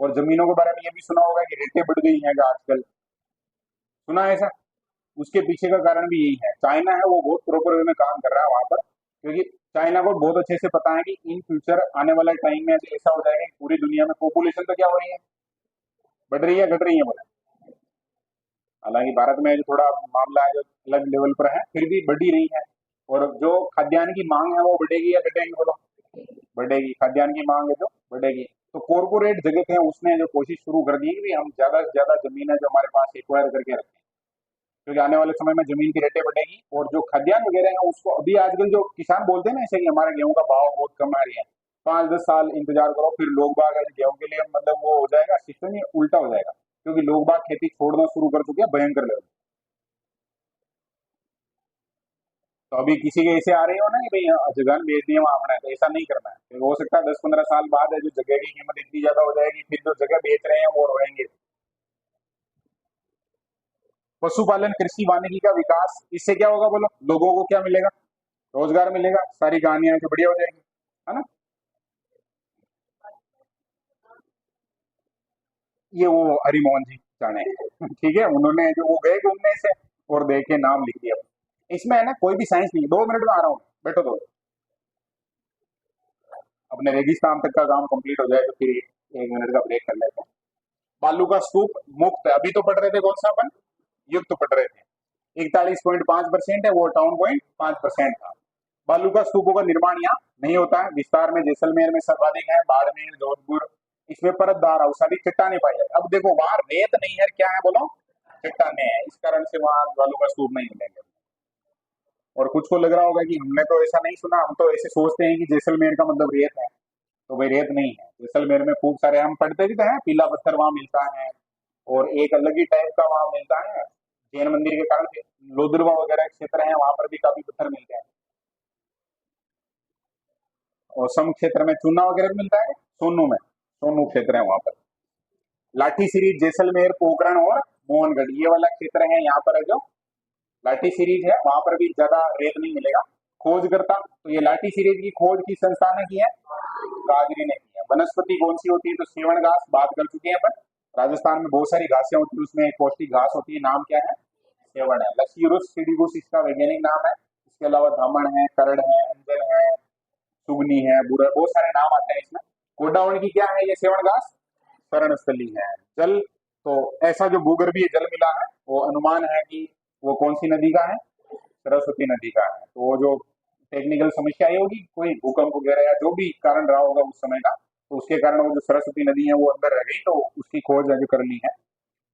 और जमीनों के बारे में ये भी सुना होगा कि रेटें बढ़ गई हैं आजकल, सुना है ऐसा। उसके पीछे का कारण भी यही है, चाइना है वो बहुत प्रॉपर वे में काम कर रहा है वहां पर, क्योंकि चाइना को बहुत अच्छे से पता है कि इन फ्यूचर आने वाला टाइम में ऐसा हो जाएगा कि पूरी दुनिया में पॉपुलेशन तो क्या हो रही है, बढ़ रही है घट रही है बोले। हालांकि भारत में जो थोड़ा मामला है जो अलग लेवल पर है, फिर भी बढ़ ही रही है। और जो खाद्यान्न की मांग है वो बढ़ेगी या घटेगी बोलो, बढ़ेगी। खाद्यान्न की मांग है जो बढ़ेगी, तो कॉर्पोरेट जगत है उसने जो कोशिश शुरू कर दी है कि हम ज्यादा से ज्यादा जमीन है जो हमारे पास एक्वायर करके रखें, क्योंकि आने वाले समय में जमीन की रेटें बढ़ेगी। और जो खाद्यान्न वगैरह है उसको अभी आजकल जो किसान बोलते हैं ना ऐसे कि हमारे गेहूं का भाव बहुत कम आ रही है, 5-10 साल इंतजार करो फिर लोग बाग है गेहूं के लिए मतलब वो हो जाएगा सिस्टम, ही उल्टा हो जाएगा, क्योंकि लोग बाग खेती छोड़ना शुरू कर चुके हैं भयंकर लेवल। तो अभी किसी के ऐसे आ रहे हो ना कि भाई जगह बेच दी है वहां अपना, तो ऐसा नहीं करना है, क्योंकि हो सकता है 10-15 साल बाद है जो जगह की कीमत इतनी ज्यादा हो जाएगी फिर जो जगह बेच रहे हैं वो रहेंगे। पशुपालन कृषि वानिकी का विकास, इससे क्या होगा बोलो, लोगों को क्या मिलेगा, रोजगार मिलेगा, सारी कहानियां जो बढ़िया हो जाएगी, है ना। ये वो हरिमोहन जी जाने ठीक है, उन्होंने जो वो गए घूमने से और देखे नाम लिख दिया। इसमें है ना कोई भी साइंस नहीं, 2 मिनट में आ रहा हूँ, बैठो तो अपने रेगिस्तान तक का काम कंप्लीट हो जाए तो फिर 1 मिनट का ब्रेक कर लेते हैं। बालू का स्तूप मुक्त है, अभी तो पढ़ रहे थे कौन सा अपन, युक्त पढ़ रहे थे, 41.5% है, वो टाउन पॉइंट 5% था। बालू का स्तूपों का निर्माण यहाँ नहीं होता है, विस्तार में जैसलमेर में सर्वाधिक है, बाड़मेर जोधपुर, इसमें परतदार अवसादी चट्टाने पाई जाती है। अब देखो वहां रेत नहीं है, क्या है बोलो, चट्टाने हैं, इस कारण से वहां बालू का स्तूप नहीं मिलेंगे। और कुछ को लग रहा होगा कि हमने तो ऐसा नहीं सुना, हम तो ऐसे सोचते हैं कि जैसलमेर का मतलब रेत है, तो भाई रेत नहीं है, जैसलमेर में खूब सारे हम पढ़ते भी तो हैं, पीला पत्थर वहां मिलता है, और एक अलग ही टाइप का वहां मिलता है, जैन मंदिर के कारण से लोदरवा वगैरह क्षेत्र है वहां पर भी काफी पत्थर मिलते हैं। और सम क्षेत्र में चूना वगैरह भी मिलता है, सोनू में, सोनू क्षेत्र है वहां पर। लाठी सीरीज जैसलमेर पोखरण और मोहनगढ़ ये वाला क्षेत्र है, यहाँ पर है जो लाठी सीरीज है वहां पर भी ज्यादा रेत नहीं मिलेगा। खोज करता, तो ये लाठी सीरीज की खोज की संस्था ने की है, कागरी ने की है। वनस्पति कौन सी होती है, तो सेवन घास बात कर चुके हैं अपन। राजस्थान में बहुत सारी घासें होती है, उसमें एक पौष्टिक घास होती है, नाम क्या है, सेवन है। लसीरुस सिडिगुस इसका वैज्ञानिक नाम है। इसके अलावा धामण है, करड़ है, अंजन है, सुगनी है, बुरा, बहुत सारे नाम आते हैं इसमें। गोडावण की क्या है ये सेवन घास, शरण स्थली है। जल, तो ऐसा जो भूगर्भीय जल मिला है वो अनुमान है कि वो कौन सी नदी का है, सरस्वती नदी का है। तो वो जो टेक्निकल समस्या आई होगी, कोई भूकंप वगैरह या जो भी कारण रहा होगा उस समय का, तो उसके कारण वो जो सरस्वती नदी है वो अंदर रह गई, तो उसकी खोज है जो कर ली है।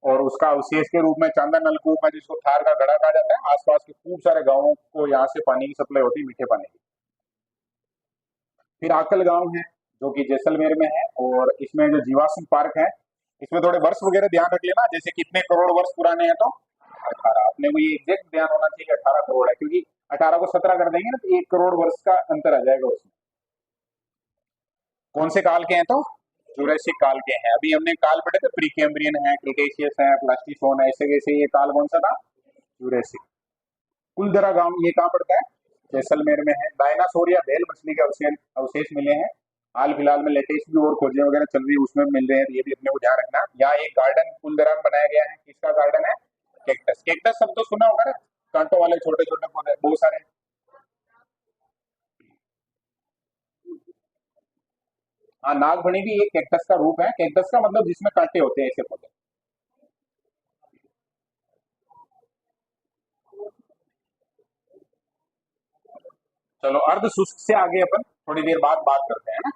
और उसका अवशेष के रूप में चांदा नलकूप है जिसको थार का गड़ा कहा जाता है, आसपास के खूब सारे गांवों को यहाँ से पानी की सप्लाई होती है, मीठे पानी की। फिर आकल गांव है जो कि जैसलमेर में है, और इसमें जो जीवाश्म पार्क है, इसमें थोड़े वर्ष वगैरह ध्यान रख लेना, जैसे कितने करोड़ वर्ष पुराने हैं, तो 18, अपने को ये एग्जैक्ट ध्यान होना चाहिए 18 करोड़ है, क्योंकि 18 को 17 कर देंगे ना तो 1 करोड़ वर्ष का अंतर आ जाएगा उसमें। कौन से काल के हैं, तो जुरासिक काल के हैं। अभी हमने काल पढ़े थे, प्री कैम्ब्रियन है, क्रिटेशियस है, प्लास्टिसोन है, ऐसे कैसे ये काल कौन सा था, जुरासिक। कुलधरा गांव ये कहाँ पड़ता है, जैसलमेर में है। डायनासोर या बैल मछली के अवशेष अवशेष मिले हैं, हाल फिलहाल में लेटेस्ट भी और खोजें वगैरह चल रही है उसमें भी मिल रहे हैं, तो ये भी अपने को ध्यान रखना। यहाँ एक गार्डन कुलधरा में बनाया गया है, किसका गार्डन है, कैक्टस। कैक्टस सब तो सुना होगा ना, कांटों वाले छोटे छोटे पौधे बहुत सारे। हाँ, नागफनी भी एक कैक्टस का रूप है, कैक्टस का मतलब जिसमें कांटे होते हैं ऐसे पौधे। चलो अर्ध शुष्क से आगे अपन थोड़ी देर बाद बात करते हैं ना।